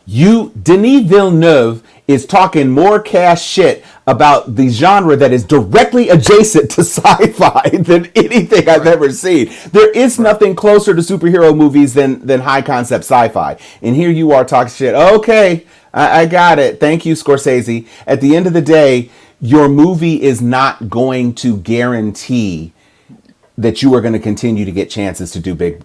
D: Denis Villeneuve is talking more cash shit about the genre that is directly adjacent to sci-fi than anything I've ever seen. There is nothing closer to superhero movies than high concept sci-fi. And here you are talking shit. Okay, I got it. Thank you, Scorsese. At the end of the day, your movie is not going to guarantee that you are going to continue to get chances to do big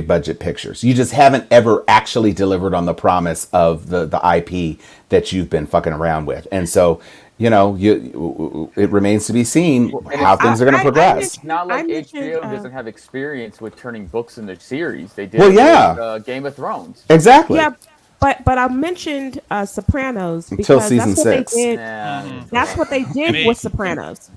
D: budget pictures. You just haven't ever actually delivered on the promise of the IP that you've been fucking around with. And so, it remains to be seen how things are going to progress.
C: It's not like HBO doesn't have experience with turning books into series. They did with Game of Thrones.
D: Exactly.
H: Yeah, But I mentioned Sopranos
D: Until
H: because
D: season
H: that's what
D: 6.
H: they did.
C: Yeah,
H: That's what they did with Sopranos.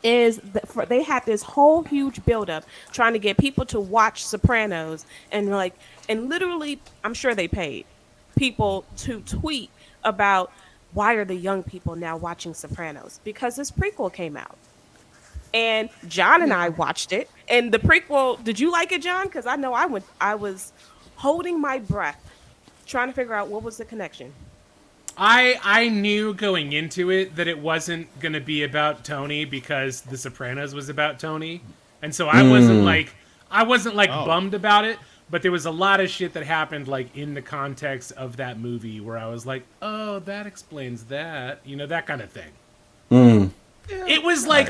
H: They had this whole huge buildup trying to get people to watch Sopranos, and literally, I'm sure they paid people to tweet about why are the young people now watching Sopranos, because this prequel came out. And John and I watched it. And the prequel, did you like it, John? Because I know I was holding my breath trying to figure out what was the connection.
B: I knew going into it that it wasn't going to be about Tony because The Sopranos was about Tony. And so I wasn't bummed about it, but there was a lot of shit that happened like in the context of that movie where I was like, "Oh, that explains that." You know, that kind of thing. It was like,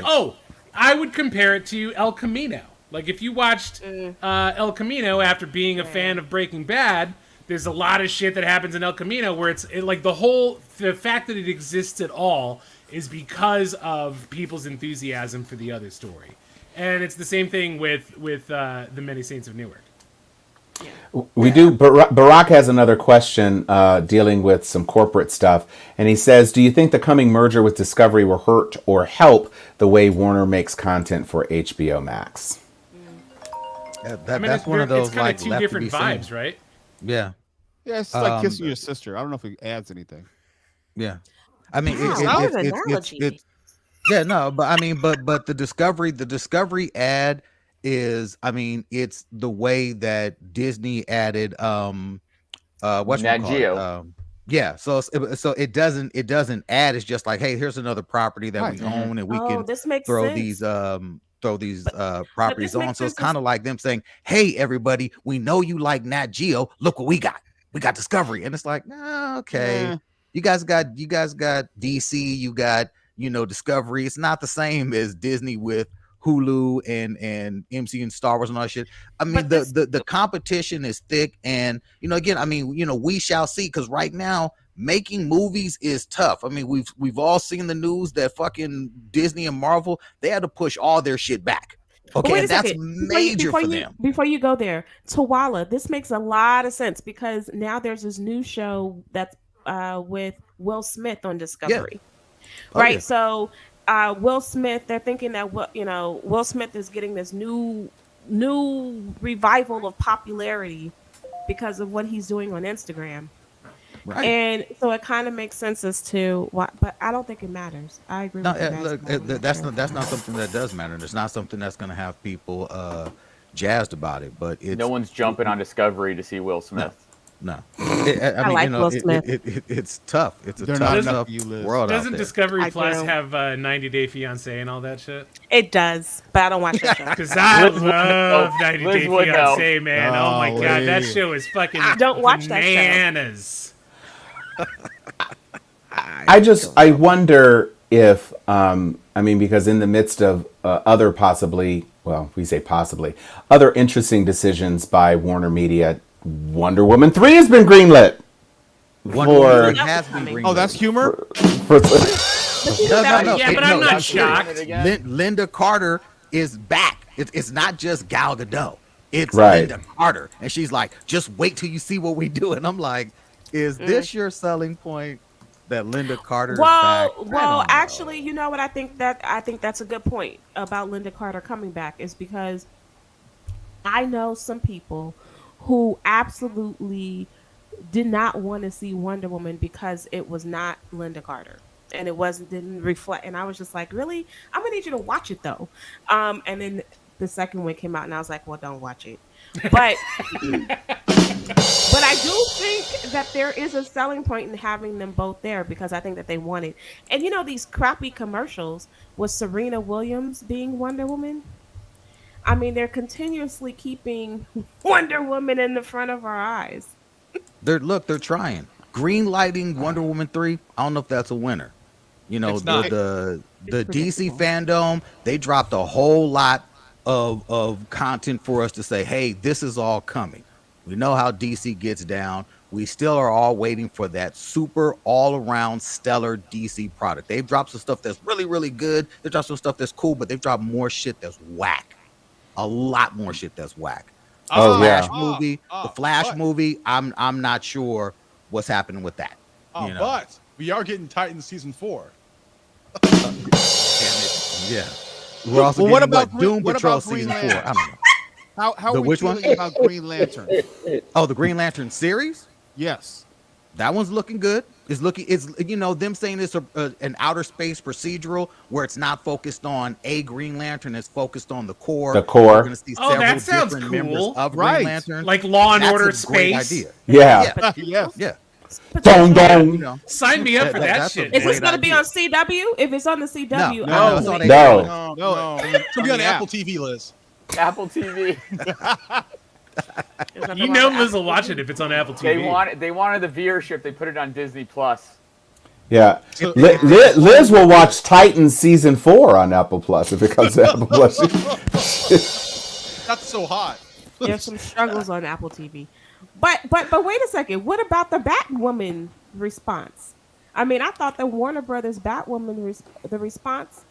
B: I would compare it to El Camino. Like if you watched El Camino after being a fan of Breaking Bad, there's a lot of shit that happens in El Camino where the fact that it exists at all is because of people's enthusiasm for the other story. And it's the same thing with the Many Saints of Newark.
D: We do. Barack has another question dealing with some corporate stuff. And he says, do you think the coming merger with Discovery will hurt or help the way Warner makes content for HBO Max?
A: That's one of those
B: it's kind of two different vibes, right?
A: Yeah.
E: Yeah, it's like kissing your sister. I don't know if it adds anything.
A: Yeah. I mean,
H: Wow,
A: it's
H: what an analogy.
A: yeah, no, but I mean, but the Discovery ad is, I mean, it's the way that Disney added
C: Nat Geo.
A: yeah, so it doesn't add. It's just like, hey, here's another property that we own, and we can
H: This makes
A: throw
H: sense.
A: these properties on.
H: makes
A: So it's
H: sense
A: kind of like them saying, hey, everybody, we know you like Nat Geo. Look what we got. We got Discovery. And it's like, okay.
E: Yeah.
A: You guys got DC, you got, Discovery. It's not the same as Disney with Hulu and MC and Star Wars and all that shit. I mean, the competition is thick, and again, I mean, we shall see, because right now making movies is tough. I mean, we've all seen the news that fucking Disney and Marvel, they had to push all their shit back. Okay, and that's major for them.
H: Before you go there, Tawala, this makes a lot of sense because now there's this new show that's with Will Smith on Discovery. Right?
A: Yeah.
H: So Will Smith, they're thinking that Will Smith is getting this new revival of popularity because of what he's doing on Instagram.
A: Right.
H: And so it kind of makes sense as to why, but I don't think it matters. I agree with you.
A: Look, that's not something that does matter. It's not something that's going to have people jazzed about it. But
C: No one's jumping on Discovery to see Will Smith.
A: No. I mean,
H: like Will Smith.
A: It's tough. It's a
E: They're not
A: tough
E: enough
A: world out
B: Doesn't
A: there.
B: Discovery
H: I
B: Plus
H: do.
B: have 90 Day Fiancé and all that shit?
H: It does, but I don't watch that show.
B: Because I
C: Liz would know.
B: love 90
C: Liz
B: Day
C: would know.
B: Fiancé, man. Oh my god, that
E: Golly.
B: show is fucking
H: Don't watch that show.
B: bananas.
D: I wonder if, because in the midst of other interesting decisions by Warner Media, Wonder Woman 3 has been greenlit.
A: Wonder Woman has been greenlit.
E: Oh, that's humor?
A: No,
B: Yeah, but I'm not shocked.
A: Linda Carter is back. It's not just Gal Gadot. It's
D: Right.
A: Linda Carter, and she's like, just wait till you see what we do. And I'm like, is this your selling point? That Linda Carter is back?
H: Well, actually, you know what? I think that's a good point about Linda Carter coming back, is because I know some people who absolutely did not want to see Wonder Woman because it was not Linda Carter and didn't reflect. And I was just like, really? I'm gonna need you to watch it though. And then the second one came out, and I was like, well, don't watch it. But But I do think that there is a selling point in having them both there, because I think that they want it. And these crappy commercials with Serena Williams being Wonder Woman. I mean, they're continuously keeping Wonder Woman in the front of our eyes.
A: They're trying. Green lighting Wonder Woman 3. I don't know if that's a winner.
G: It's not.
A: The DC fandom, they dropped a whole lot of content for us to say, hey, this is all coming. We know how DC gets down. We still are all waiting for that super all-around stellar DC product. They've dropped some stuff that's really, really good. They've dropped some stuff that's cool, but they've dropped more shit that's whack. A lot more shit that's whack.
D: Oh,
A: Flash
D: yeah.
A: movie, the Flash movie. I'm not sure what's happening with that. You know?
G: But we are getting Titans season 4.
A: Damn it. Yeah. We're also
E: Well, what
A: getting
E: about
A: Doom
E: what
A: Patrol
E: about Green
A: season 4.
E: Lantern?
A: I don't know.
E: How
A: The
E: are we
A: which one?
E: feeling about Green Lantern?
A: Oh, the Green Lantern series.
E: Yes.
A: That one's looking good. It's them saying it's an outer space procedural where it's not focused on a Green Lantern, it's focused on the core.
D: The core.
A: We're going to see
B: Oh,
A: several
B: that sounds
A: different
B: cool.
A: members of
E: Right.
A: Green Lantern.
B: Like Law and
A: That's
B: Order
A: a great
B: Space.
A: idea.
D: Yeah.
E: Yes.
A: Yeah.
D: Dong
A: You
D: dong.
A: know,
B: Sign me up for that
A: that's a
B: shit.
H: Is
B: man.
H: this going to be on CW? If it's on the CW,
A: No,
H: I'm
A: no, it's on
H: like-
D: No.
G: No. It's gonna be on Apple TV, Liz.
C: Apple TV.
H: It's
B: You know Liz will watch it if it's on Apple TV.
C: They wanted the viewership. They put it on Disney Plus.
D: Yeah. Liz will watch Titans season 4 on Apple Plus if it comes to Apple Plus.
G: That's so hot.
H: There's some struggles on Apple TV, but wait a second. What about the Batwoman response? I mean, I thought the Warner Brothers Batwoman the response.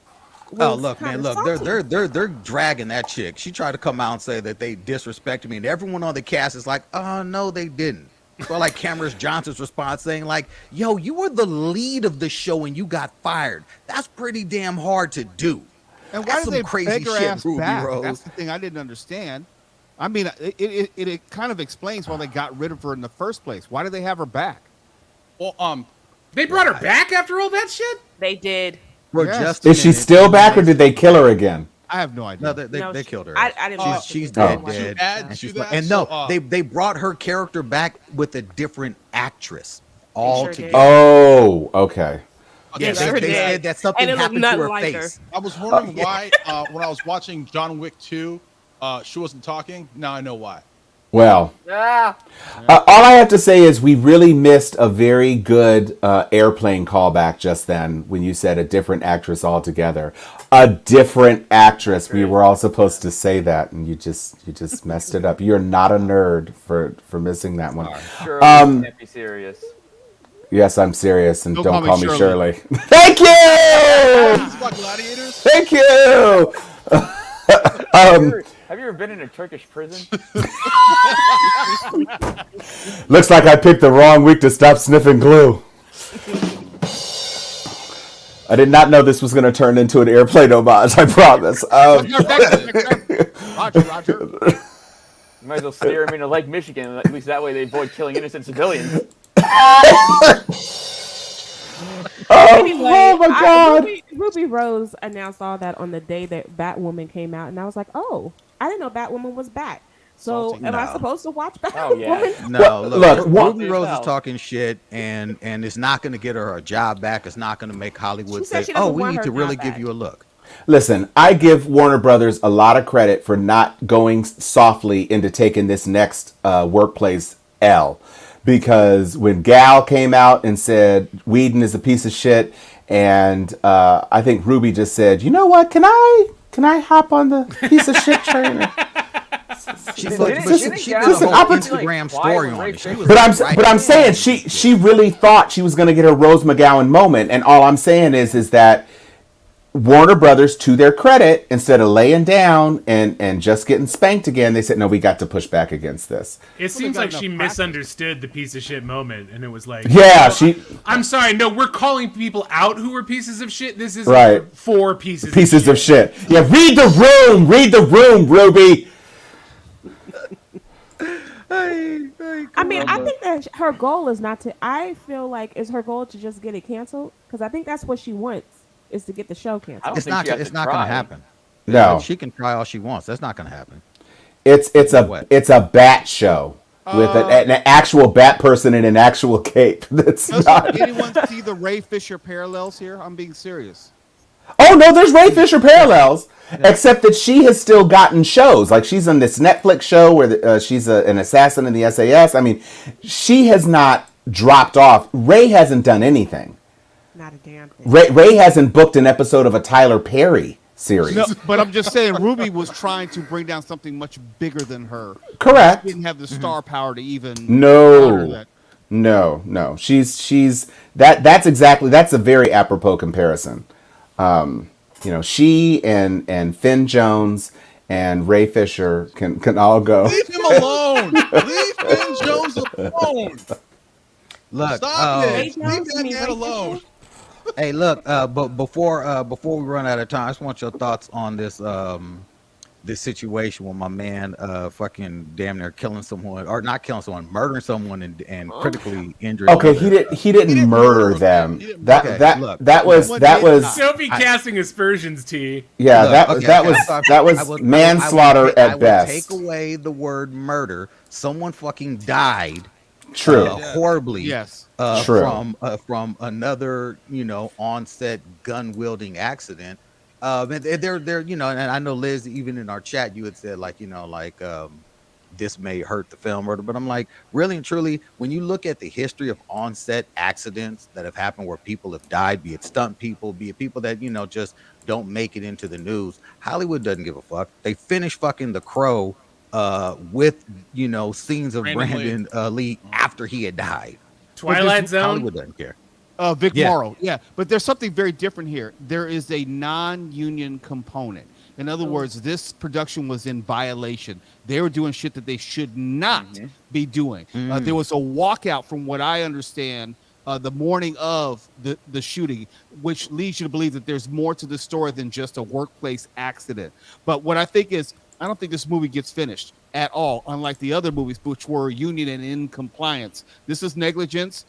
A: Oh
H: was
A: look, man!
H: kinda
A: Look,
H: salty.
A: they're dragging that chick. She tried to come out and say that they disrespected me, and everyone on the cast is like, "Oh no, they didn't." Or like Cameron Johnson's response saying, "Like, yo, you were the lead of the show and you got fired. That's pretty damn hard to do."
E: And why
A: That's
E: did
A: some
E: they
A: crazy
E: beg her
A: shit,
E: ass
A: Ruby
E: back?
A: Rose.
E: That's the thing I didn't understand. I mean, it kind of explains why they got rid of her in the first place. Why did they have her back?
G: Well,
B: They brought her back after all that shit?
H: They did.
A: For
E: Yes.
A: just a
D: Is she
A: minute,
D: still back or did they kill her again?
E: I have no idea.
A: No,
H: No,
A: they
H: she-
A: killed her.
H: I didn't watch
A: She's
H: it.
A: dead,
D: Oh.
A: dead.
G: To add
A: And
G: to
A: she's
G: that,
A: and no,
G: so,
A: they brought her character back with a different actress all
H: sure
A: together.
H: did.
D: Oh, okay.
A: Yeah,
H: sure
A: they
H: did.
A: said that something
H: And it looked
A: happened to
H: nothing
A: her
H: like her.
A: face.
G: I was wondering why when I was watching John Wick 2, she wasn't talking. Now I know why.
D: Well,
C: Ah,
D: all I have to say is we really missed a very good airplane callback just then when you said a different actress altogether. A different actress. We were all supposed to say that, and you just messed it up. You're not a nerd for missing that one.
C: sure, can't be serious.
D: Yes, I'm serious, and don't call me Shirley.
E: Shirley.
D: Thank you.
G: This is about gladiators.
D: Thank you.
C: Have you ever been in a Turkish prison?
D: Looks like I picked the wrong week to stop sniffing glue. I did not know this was going to turn into an airplane homage, I promise.
E: Roger.
C: You might as well steer them into Lake Michigan. At least that way they avoid killing innocent civilians.
H: Anyway,
D: oh my God.
H: Ruby Rose announced all that on the day that Batwoman came out, and I was like, oh, I didn't know Batwoman was back. So
A: Salty.
H: am I
A: No.
H: supposed to watch Batwoman?
C: Oh, yeah.
A: No,
D: Well, look,
A: Ruby
C: what-
A: Rose is talking shit, and it's not going to get her job back. It's not going to make Hollywood
H: She said
A: say,
H: she doesn't
A: "Oh, we
H: want
A: need
H: her
A: to really
H: job
A: give
H: back.
A: you a look."
D: Listen, I give Warner Brothers a lot of credit for not going softly into taking this next workplace L. Because when Gal came out and said Whedon is a piece of shit, and I think Ruby just said, you know what, can I hop on the piece of shit train?
A: She's
C: Didn't-
A: like,
C: didn't
A: she
C: Gal-
A: did a whole
D: opportunity-
A: Instagram
C: Like,
A: story
C: why
A: on
C: would
A: it. She
C: Ray
A: was
D: But
A: right.
D: I'm saying she really thought she was going to get her Rose McGowan moment, and all I'm saying is that Warner Brothers, to their credit, instead of laying down and just getting spanked again, they said, no, we got to push back against this.
B: It seems
E: got
B: like she
E: enough practice.
B: misunderstood the piece of shit moment, and it was like,
D: Yeah,
B: "Oh, I'm sorry, no, we're calling people out who are pieces of shit. This is
D: Right.
B: for pieces
D: Pieces of shit. Yeah, read the room, Ruby.
H: I mean, I think that her goal is not to. I feel like is her goal to just get it canceled because I think that's what she wants is to get the show
C: I
H: canceled.
C: don't
A: It's
C: think
A: not.
C: she has
A: It's
C: to
A: not going
C: try.
A: to happen.
D: No,
A: She can try all she wants. That's not going to happen.
D: it's
A: What?
D: a bat show with an actual bat person in an actual cape. That's
E: Does
D: not.
E: anyone see the Ray Fisher parallels here? I'm being serious.
D: Oh no, there's Ray Fisher parallels, except that she has still gotten shows. Like she's on this Netflix show where she's an assassin in the SAS. I mean, she has not dropped off. Ray hasn't done anything.
H: Not a damn thing.
D: Ray hasn't booked an episode of a Tyler Perry series.
E: No, but I'm just saying, Ruby was trying to bring down something much bigger than her.
D: Correct.
E: She didn't have the star power to even honor
D: No.
E: that.
D: No. She's that's a very apropos comparison. She and Finn Jones and Ray Fisher can all go.
G: Leave him alone. Leave Ben Jones alone.
A: Look,
G: Stop it.
H: Jones,
G: Leave
H: you
G: that
H: mean
G: man
H: Ray
G: alone.
H: Fisher?
A: hey, look, but before we run out of time, I just want your thoughts on this this situation with my man fucking damn near killing someone, or not killing someone, murdering someone and critically injuring.
D: Okay, he didn't murder them. That was
B: Don't be casting aspersions, T.
D: yeah,
A: Look,
D: that was manslaughter at best.
A: Take away the word murder. Someone fucking died.
D: True.
A: Horribly.
E: Yes.
D: True.
A: From another, on-set gun-wielding accident. And they're and I know Liz, even in our chat, you had said this may hurt the film, but I'm like, really and truly, when you look at the history of on-set accidents that have happened where people have died, be it stunt people, be it people that just don't make it into the news, Hollywood doesn't give a fuck. They finish fucking The Crow with scenes of Brandon Lee after he had died.
B: Twilight Zone.
A: Hollywood doesn't care.
E: Vic Morrow, but there's something very different here. There is a non-union component. In other words, this production was in violation. They were doing shit that they should not be doing. There was a walkout, from what I understand, the morning of the shooting, which leads you to believe that there's more to the story than just a workplace accident. But what I think is, I don't think this movie gets finished at all, unlike the other movies, which were union and in compliance. This is negligence.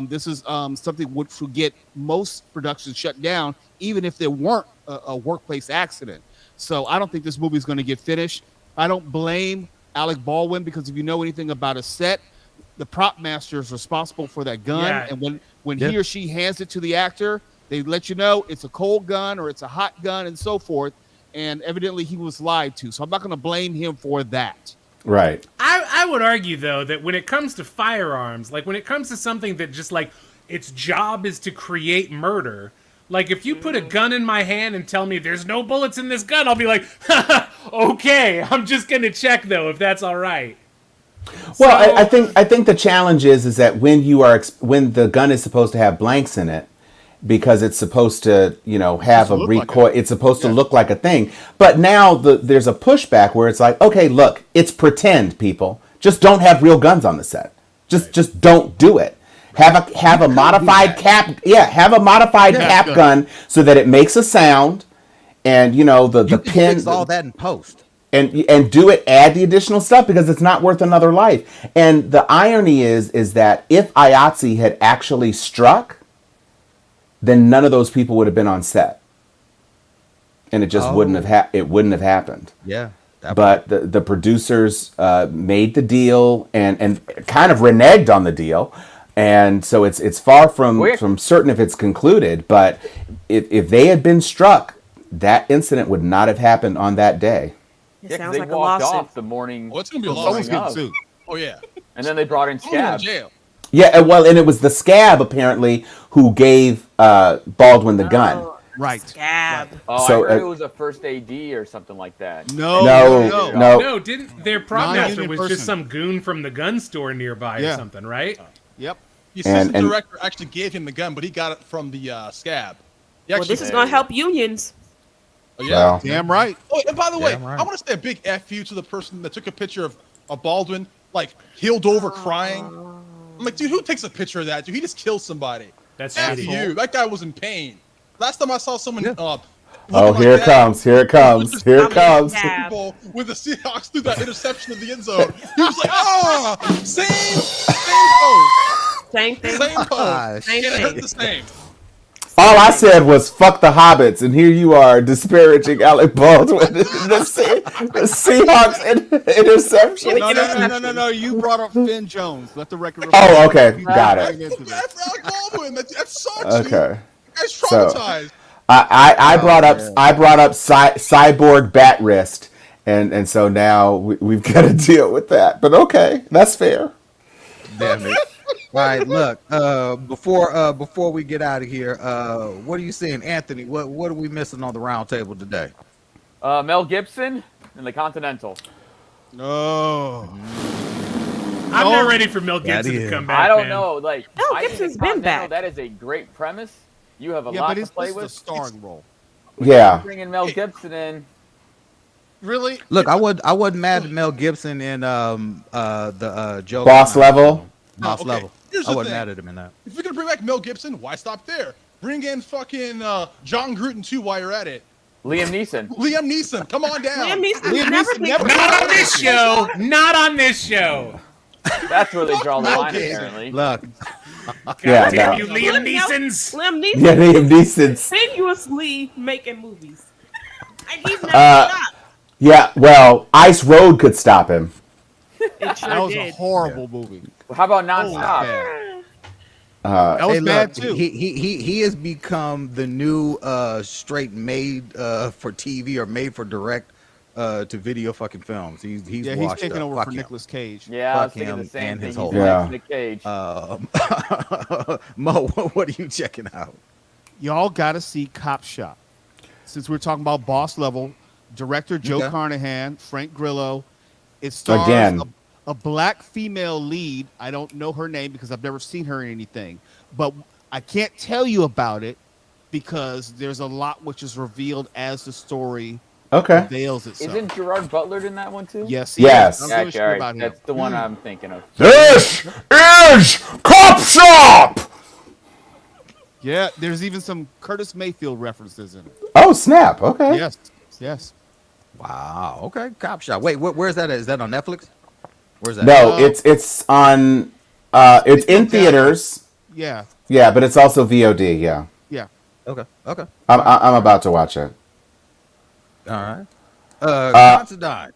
E: This is something which would get most productions shut down, even if there weren't a workplace accident. So I don't think this movie is going to get finished. I don't blame Alec Baldwin, because if you know anything about a set, the prop master is responsible for that gun.
B: Yeah.
E: And when he or she hands it to the actor, they let you know it's a cold gun or it's a hot gun and so forth. And evidently he was lied to. So I'm not going to blame him for that.
D: Right.
B: I would argue, though, that when it comes to firearms, like when it comes to something that just like its job is to create murder, like if you put a gun in my hand and tell me there's no bullets in this gun, I'll be like, okay, I'm just going to check, though, if that's all right.
D: Well, I think the challenge is that when the gun is supposed to have blanks in it, because it's supposed to, have a recoil. It's supposed to look like a thing. But now there's a pushback where it's like, okay, look, it's pretend, people. Just don't have real guns on the set. Just don't do it. Have a modified cap. Yeah, have a modified cap gun so that it makes a sound, and the pin.
A: Fix all that in post.
D: And do it. Add the additional stuff, because it's not worth another life. And the irony is that if IATSE had actually struck, then none of those people would have been on set, and it just wouldn't have happened.
A: Yeah,
D: but the producers made the deal and kind of reneged on the deal, and so it's far from certain if it's concluded. But if they had been struck, that incident would not have happened on that day.
C: It sounds like a lawsuit. Off the morning.
G: Oh, it's gonna be a lawsuit.
E: Sued.
G: Oh yeah.
C: And then they brought in Scab.
G: Jail.
D: Yeah, well, and it was the Scab apparently who gave Baldwin the gun.
E: Right.
H: Scab.
C: Oh,
D: So,
C: I heard it was a first AD or something like that.
D: No.
B: No, didn't their prop master
E: Non-union
B: was
E: person.
B: just some goon from the gun store nearby or something, right?
E: Yep.
G: The assistant director actually gave him the gun, but he got it from the Scab.
H: Well, this is going to help unions.
G: Oh, yeah.
D: Well,
E: Damn right.
G: Oh, and by the way,
A: right.
G: I want to say a big F you to the person that took a picture of Baldwin, like, healed over crying. I'm like, dude, who takes a picture of that? Dude, he just killed somebody.
B: That's
G: F
B: shitty.
G: you. That guy was in pain. Last time I saw someone
D: here
G: like
D: it comes. Here it comes. Here it comes.
G: Super Bowl with the Seahawks threw that interception in the end zone. He was like, same pose.
H: Same thing.
G: Same pose.
H: Same
G: It hurt
H: thing.
G: the same.
D: All I said was "fuck the hobbits," and here you are disparaging Alec Baldwin. the Seahawks interception.
E: No. You brought up Finn Jones. Let the record.
D: Oh, okay, got it.
G: That's Alec Baldwin. That sucks.
D: Okay.
G: That's traumatized.
D: I brought up Cyborg Bat Wrist, and so now we've got to deal with that. But okay, that's fair.
A: Damn it. All right, look. Before we get out of here, what are you seeing, Anthony? What are we missing on the round table today?
C: Mel Gibson and the Continental.
E: No.
B: I'm not ready for Mel Gibson to come back.
C: I don't
B: man.
C: know. Like,
H: Mel Gibson's been back.
C: That is a great premise. You have a
E: Yeah,
C: lot
E: but
C: to
E: it's
C: play
E: just a
C: with.
E: starring role.
D: Yeah.
C: Bringing Mel Gibson in.
G: Really?
A: Look, I wasn't mad at Mel Gibson in the Joe
D: Boss
A: Connor
D: Level?
A: film. Boss
G: okay.
A: Level.
G: Here's
A: I
G: the
A: wasn't
G: thing.
A: mad at him in that.
G: If you're gonna bring back Mel Gibson, why stop there? Bring in fucking John Gruden too while you're at it.
C: Liam Neeson.
G: Liam Neeson, come on down.
H: Liam Neeson never been
B: Not on this show. Not on this show.
C: That's where they draw the
G: Mel
C: line,
G: Gibson.
C: apparently.
A: Look,
D: Yeah,
B: Damn
D: no.
B: you, Liam Neeson's.
H: Liam Neeson
D: Yeah, Liam Neeson's.
H: continuously making movies. Like he's never stopped.
D: Yeah, well, Ice Road could stop him.
H: It sure
E: That was
H: did.
E: a horrible movie.
C: How about
E: Oh,
C: nonstop?
E: man. That was
A: hey,
E: bad
A: look,
E: too.
A: he has become the new straight made for TV or made for direct to video fucking films. He's
E: He's
A: washed
E: taking
A: up.
E: over
A: Fuck
E: for
A: him.
E: Nicolas Cage.
C: Yeah, I was
A: Fuck
C: thinking the
A: him
C: same
A: and
C: thing.
A: his
C: He's
A: whole
C: like
D: life.
C: Nick Cage.
A: Mo, what are you checking out?
E: Y'all got to see Cop Shop. Since we're talking about Boss Level, director Joe
A: Okay.
E: Carnahan, Frank Grillo. It stars
D: Again.
E: a black female lead. I don't know her name because I've never seen her in anything, but I can't tell you about it because there's a lot which is revealed as the story
D: Okay.
E: unveils itself.
C: Isn't Gerard Butler in that one too?
E: Yes, he
D: Yes.
E: is.
C: Yeah,
E: I'm really
C: okay,
E: sure
C: all right.
E: about him.
C: That's the one I'm thinking of.
D: This is Cop Shop!
E: Yeah, there's even some Curtis Mayfield references in it.
D: Oh, snap. Okay.
E: Yes, yes.
A: Wow. Okay. Cop Shop. Wait, where's that? Is that on Netflix? Where's that?
D: No, it's on it's in theaters.
E: Yeah,
D: Yeah, but it's also VOD, yeah.
E: yeah.
A: Okay. Okay.
D: I'm about to watch it.
A: All right. Considine.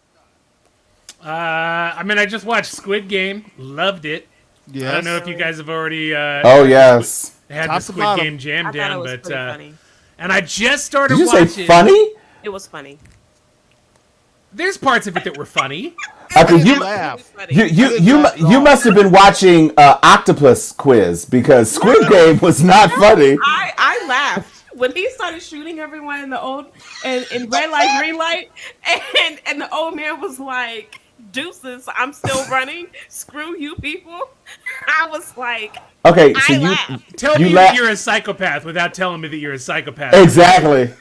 B: I mean, I just watched Squid Game. Loved it.
E: Yes.
B: I don't know if you guys have already
D: Oh, yes.
B: had
E: Top
B: the
E: to
B: Squid
E: bottom.
B: Game jam
H: I thought it
B: down,
H: was
B: but
H: pretty funny.
B: and I just started
D: Did you
B: watching.
D: say funny?
H: It was funny.
B: There's parts of it that were funny.
D: Okay,
H: It
D: you
H: was funny.
D: you must have been watching Octopus Quiz because Squid Game was not funny.
H: I laughed when he started shooting everyone in the old and in red light, green light, and the old man was like, "Deuces, I'm still running. Screw you people." I was like,
D: Okay, so
H: I
D: you
H: laughed.
B: Tell
D: You
B: me
D: la-
B: that you're a psychopath without telling me that you're a psychopath.
D: exactly.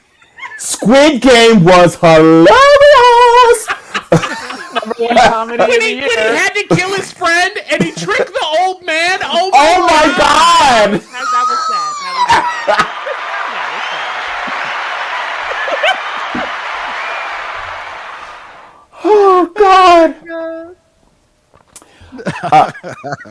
D: Squid Game was hilarious.
C: One comedy of
B: When
C: the
B: he
C: year.
B: had to kill his friend and he tricked the old man. Oh
D: Oh my god!
H: That was sad. That was sad.
D: Oh god.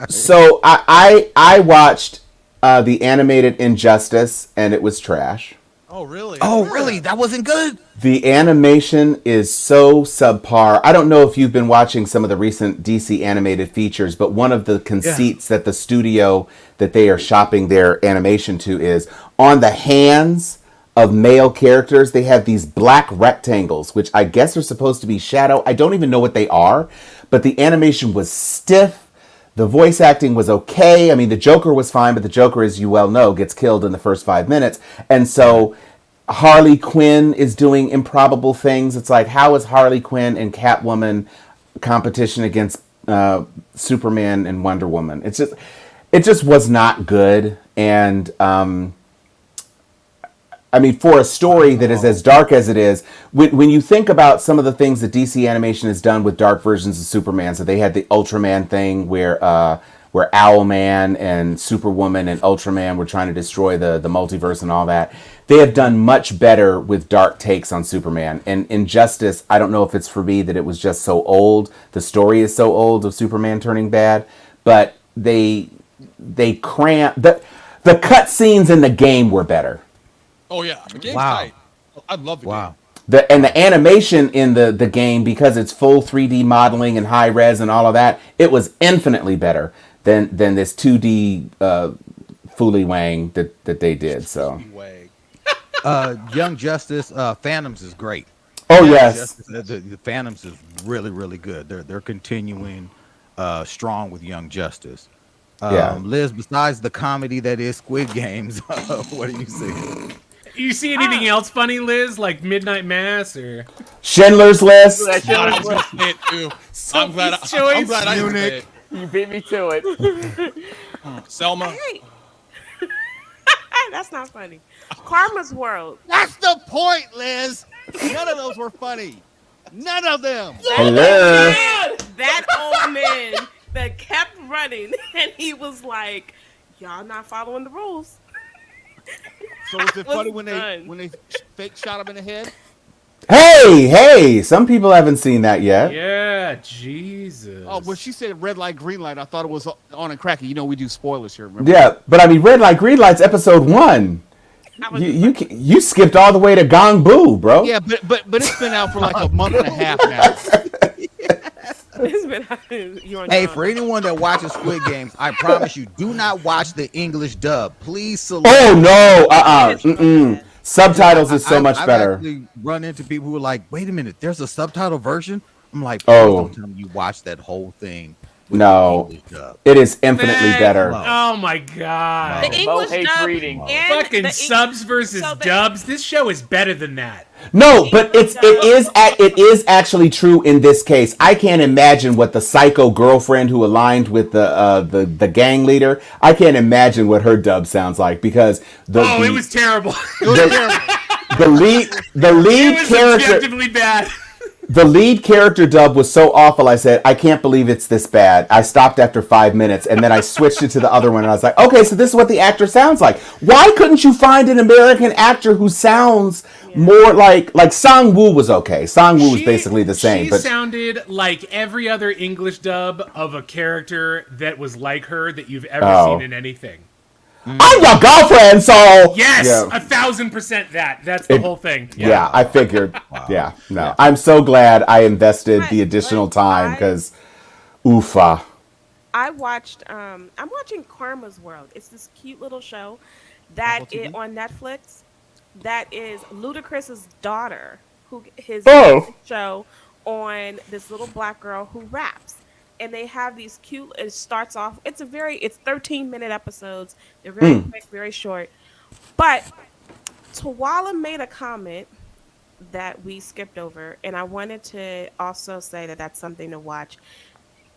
D: So I watched the animated Injustice and it was trash.
G: Oh, really?
A: Oh, really? That wasn't good.
D: The animation is so subpar. I don't know if you've been watching some of the recent DC animated features, but one of the conceits that the studio that they are shopping their animation to is on the hands of male characters, they have these black rectangles, which I guess are supposed to be shadow. I don't even know what they are, but the animation was stiff. The voice acting was okay. I mean, the Joker was fine, but the Joker, as you well know, gets killed in the first 5 minutes. And so Harley Quinn is doing improbable things. It's like, how is Harley Quinn and Catwoman competition against Superman and Wonder Woman? It just was not good. And I mean, for a story that is as dark as it is, when you think about some of the things that DC Animation has done with dark versions of Superman, so they had the Ultraman thing where Owlman and Superwoman and Ultraman were trying to destroy the multiverse and all that. They have done much better with dark takes on Superman. And Injustice, I don't know if it's for me that it was just so old. The story is so old of Superman turning bad, but they cramp the cut scenes in the game were better.
G: Oh yeah, the game's
A: Wow.
G: tight. I love the
A: Wow.
G: game.
D: The animation in the game, because it's full 3D modeling and high res and all of that, it was infinitely better than this 2D Fooly Wang that they did. So
G: Way.
A: Young Justice, Phantoms is great.
D: oh
A: Young
D: yes,
A: Justice, the Phantoms is really, really good. They're continuing strong with Young Justice.
D: Yeah.
A: Liz, besides the comedy that is Squid Games, what do you see?
B: You see anything else funny, Liz? Like Midnight Mass or
D: Schindler's List.
G: I was gonna say it too. I'm glad
B: Sophie's
G: I'm
B: Choice.
G: glad I didn't say
E: Munich.
G: it.
C: You beat me to it.
G: Selma.
H: Hey. That's not funny. Karma's World.
E: That's the point, Liz. None of those were funny. None of them.
D: Hello.
H: That old man that kept running, and he was like, "Y'all not following the rules."
E: So was it funny when
H: done.
E: they fake shot him in the head?
D: Hey, some people haven't seen that yet.
B: Yeah, Jesus.
E: Oh, when she said red light, green light, I thought it was on and cracking. You know, we do spoilers here. Remember?
D: Yeah, but I mean, Red Light, Green Light's episode 1. You skipped all the way to Gong Boo, bro.
E: Yeah, but it's been out for like a month and a half now.
H: It's been,
A: Hey, for anyone that watches Squid Games, I promise you, do not watch the English dub. Please select.
D: Oh no, subtitles is so much better.
A: I've actually run into people who are like, "Wait a minute, there's a subtitle version." I'm like,
D: "Oh,
A: don't tell me you watch that whole thing."
D: No, it is infinitely better.
B: Oh my god!
H: The English dub
C: reading.
B: Fucking subs versus dubs. This show is better than that.
D: No, but it is actually true in this case. I can't imagine what the psycho girlfriend who aligned with the gang leader. I can't imagine what her dub sounds like because
B: it was terrible.
D: The lead
B: it was
D: character
B: objectively bad.
D: The lead character dub was so awful, I said, I can't believe it's this bad. I stopped after 5 minutes, and then I switched it to the other one, and I was like, okay, so this is what the actor sounds like. Why couldn't you find an American actor who sounds more like Sang-woo was okay. Sang-woo was basically the same.
B: She sounded like every other English dub of a character that was like her that you've ever seen in anything.
D: I'm your girlfriend, so...
B: Yes, 1,000% that. That's the whole thing.
D: Yeah, I figured. Yeah, no. I'm so glad I invested the additional time, because... Oofa.
H: I watched, I'm watching Karma's World. It's this cute little show that is on Netflix. That is Ludacris's daughter, his show on this little black girl who raps. And they have these cute, it starts off, it's 13-minute episodes. They're very quick, very short. But Tawala made a comment that we skipped over, and I wanted to also say that that's something to watch,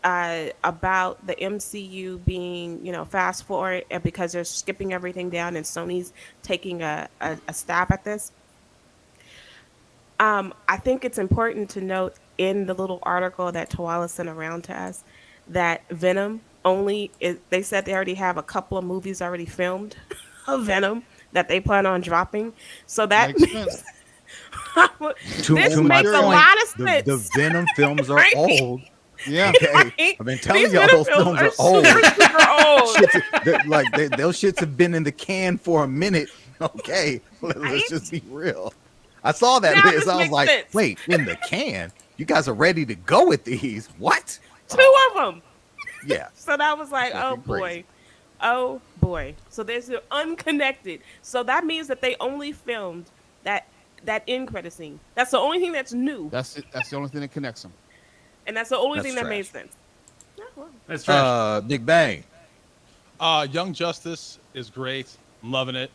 H: about the MCU being, fast forward, and because they're skipping everything down and Sony's taking a stab at this. I think it's important to note in the little article that Tawala sent around to us that Venom they said they already have a couple of movies already filmed of Venom that they plan on dropping. So that makes this makes a lot of sense.
A: The Venom films are old.
E: Yeah,
A: okay.
H: Right?
A: I've been telling
H: These
A: y'all those films are old.
H: Super old.
A: Those shits have been in the can for a minute. Okay, let's just be real. I saw that
H: Now
A: list.
H: this
A: I was
H: makes
A: like,
H: sense.
A: wait, in the can? You guys are ready to go with these? What?
H: 2 of them.
A: Yeah.
H: So that was like, oh boy.
A: Crazy.
H: Oh boy. So there's the unconnected. So that means that they only filmed that end credit scene. That's the only thing that's new.
E: That's it. That's the only thing that connects them.
H: And that's the only
A: That's
H: thing that
A: trash.
H: made sense. Oh, well.
B: That's trash.
A: Big Bang.
G: Young Justice is great. I'm loving it.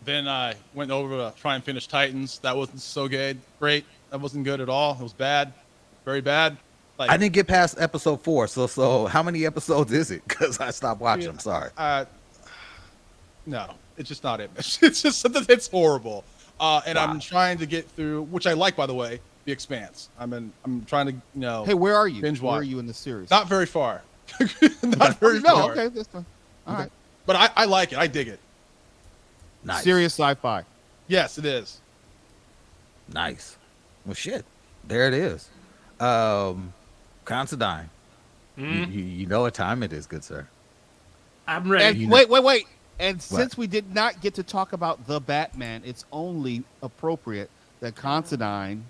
G: Then I went over to try and finish Titans. That wasn't so good. Great. That wasn't good at all. It was bad. Very bad. Like,
A: I didn't get past episode 4. So how many episodes is it? Because I stopped watching. I'm sorry.
G: No, it's just not it. It's just it's horrible. And
A: Wow.
G: I'm trying to get through, which I like, by the way, The Expanse. I'm trying to,
E: Hey, where are you?
G: binge
E: Where
G: watch.
E: are you in the series?
G: Not very far. Not very
E: No,
G: far.
E: okay, that's fine. All right.
G: But I like it. I dig it.
A: Nice.
E: Serious sci-fi.
G: Yes, it is.
A: Nice. Well, shit. There it is. Considine. You know what time it is, good sir.
B: I'm ready.
E: And wait. And since we did not get to talk about the Batman, it's only appropriate that Considine,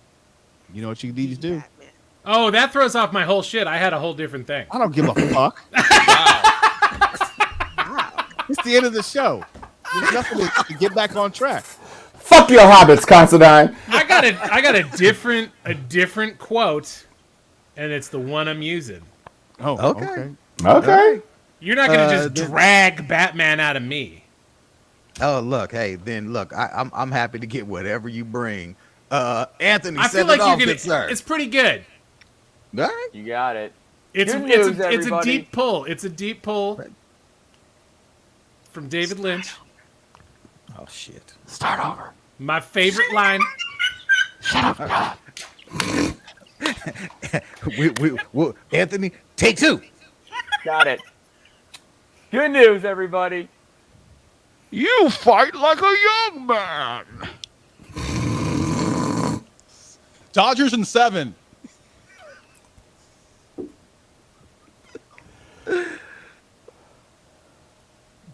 E: you know what you need to do.
H: Batman.
B: Oh, that throws off my whole shit. I had a whole different thing.
E: I don't give a fuck. It's the end of the show. There's nothing to get back on track.
D: Fuck your hobbits, Considine.
B: I got a different quote, and it's the one I'm using.
E: Oh,
A: Okay.
D: Okay.
B: You're not gonna just drag Batman out of me.
A: Oh, look. Hey, then look. I'm happy to get whatever you bring. Anthony,
B: I feel
A: set
B: like
A: it off,
B: you're
A: good sir.
B: gonna. It's pretty good.
A: All right.
C: You got it.
B: It's
C: Good
B: it's
C: news,
B: a
C: everybody.
B: deep pull. It's a deep pull from David Lynch.
A: Oh shit.
F: Start over.
B: My favorite line.
F: Shut up, God.
A: Anthony, take 2.
C: Got it. Good news, everybody.
E: You fight like a young man.
G: Dodgers in 7.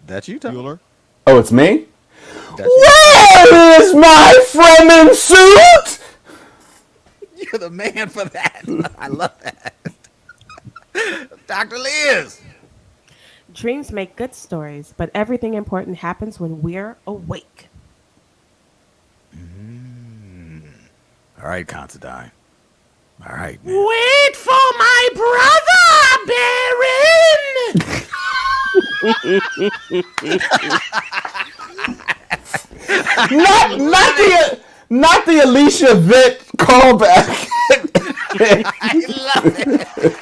A: That's you, Tom.
E: Bueller.
D: Oh, it's me?
A: That's you.
D: Where is my Fremen suit?
A: You're the man for that. I love that. Dr. Liz.
H: Dreams make good stories, but everything important happens when we're awake.
A: All right, Considine. All right, man.
B: Wait for my brother, Baron!
D: Not the Alicia Vitt callback.
A: I love it.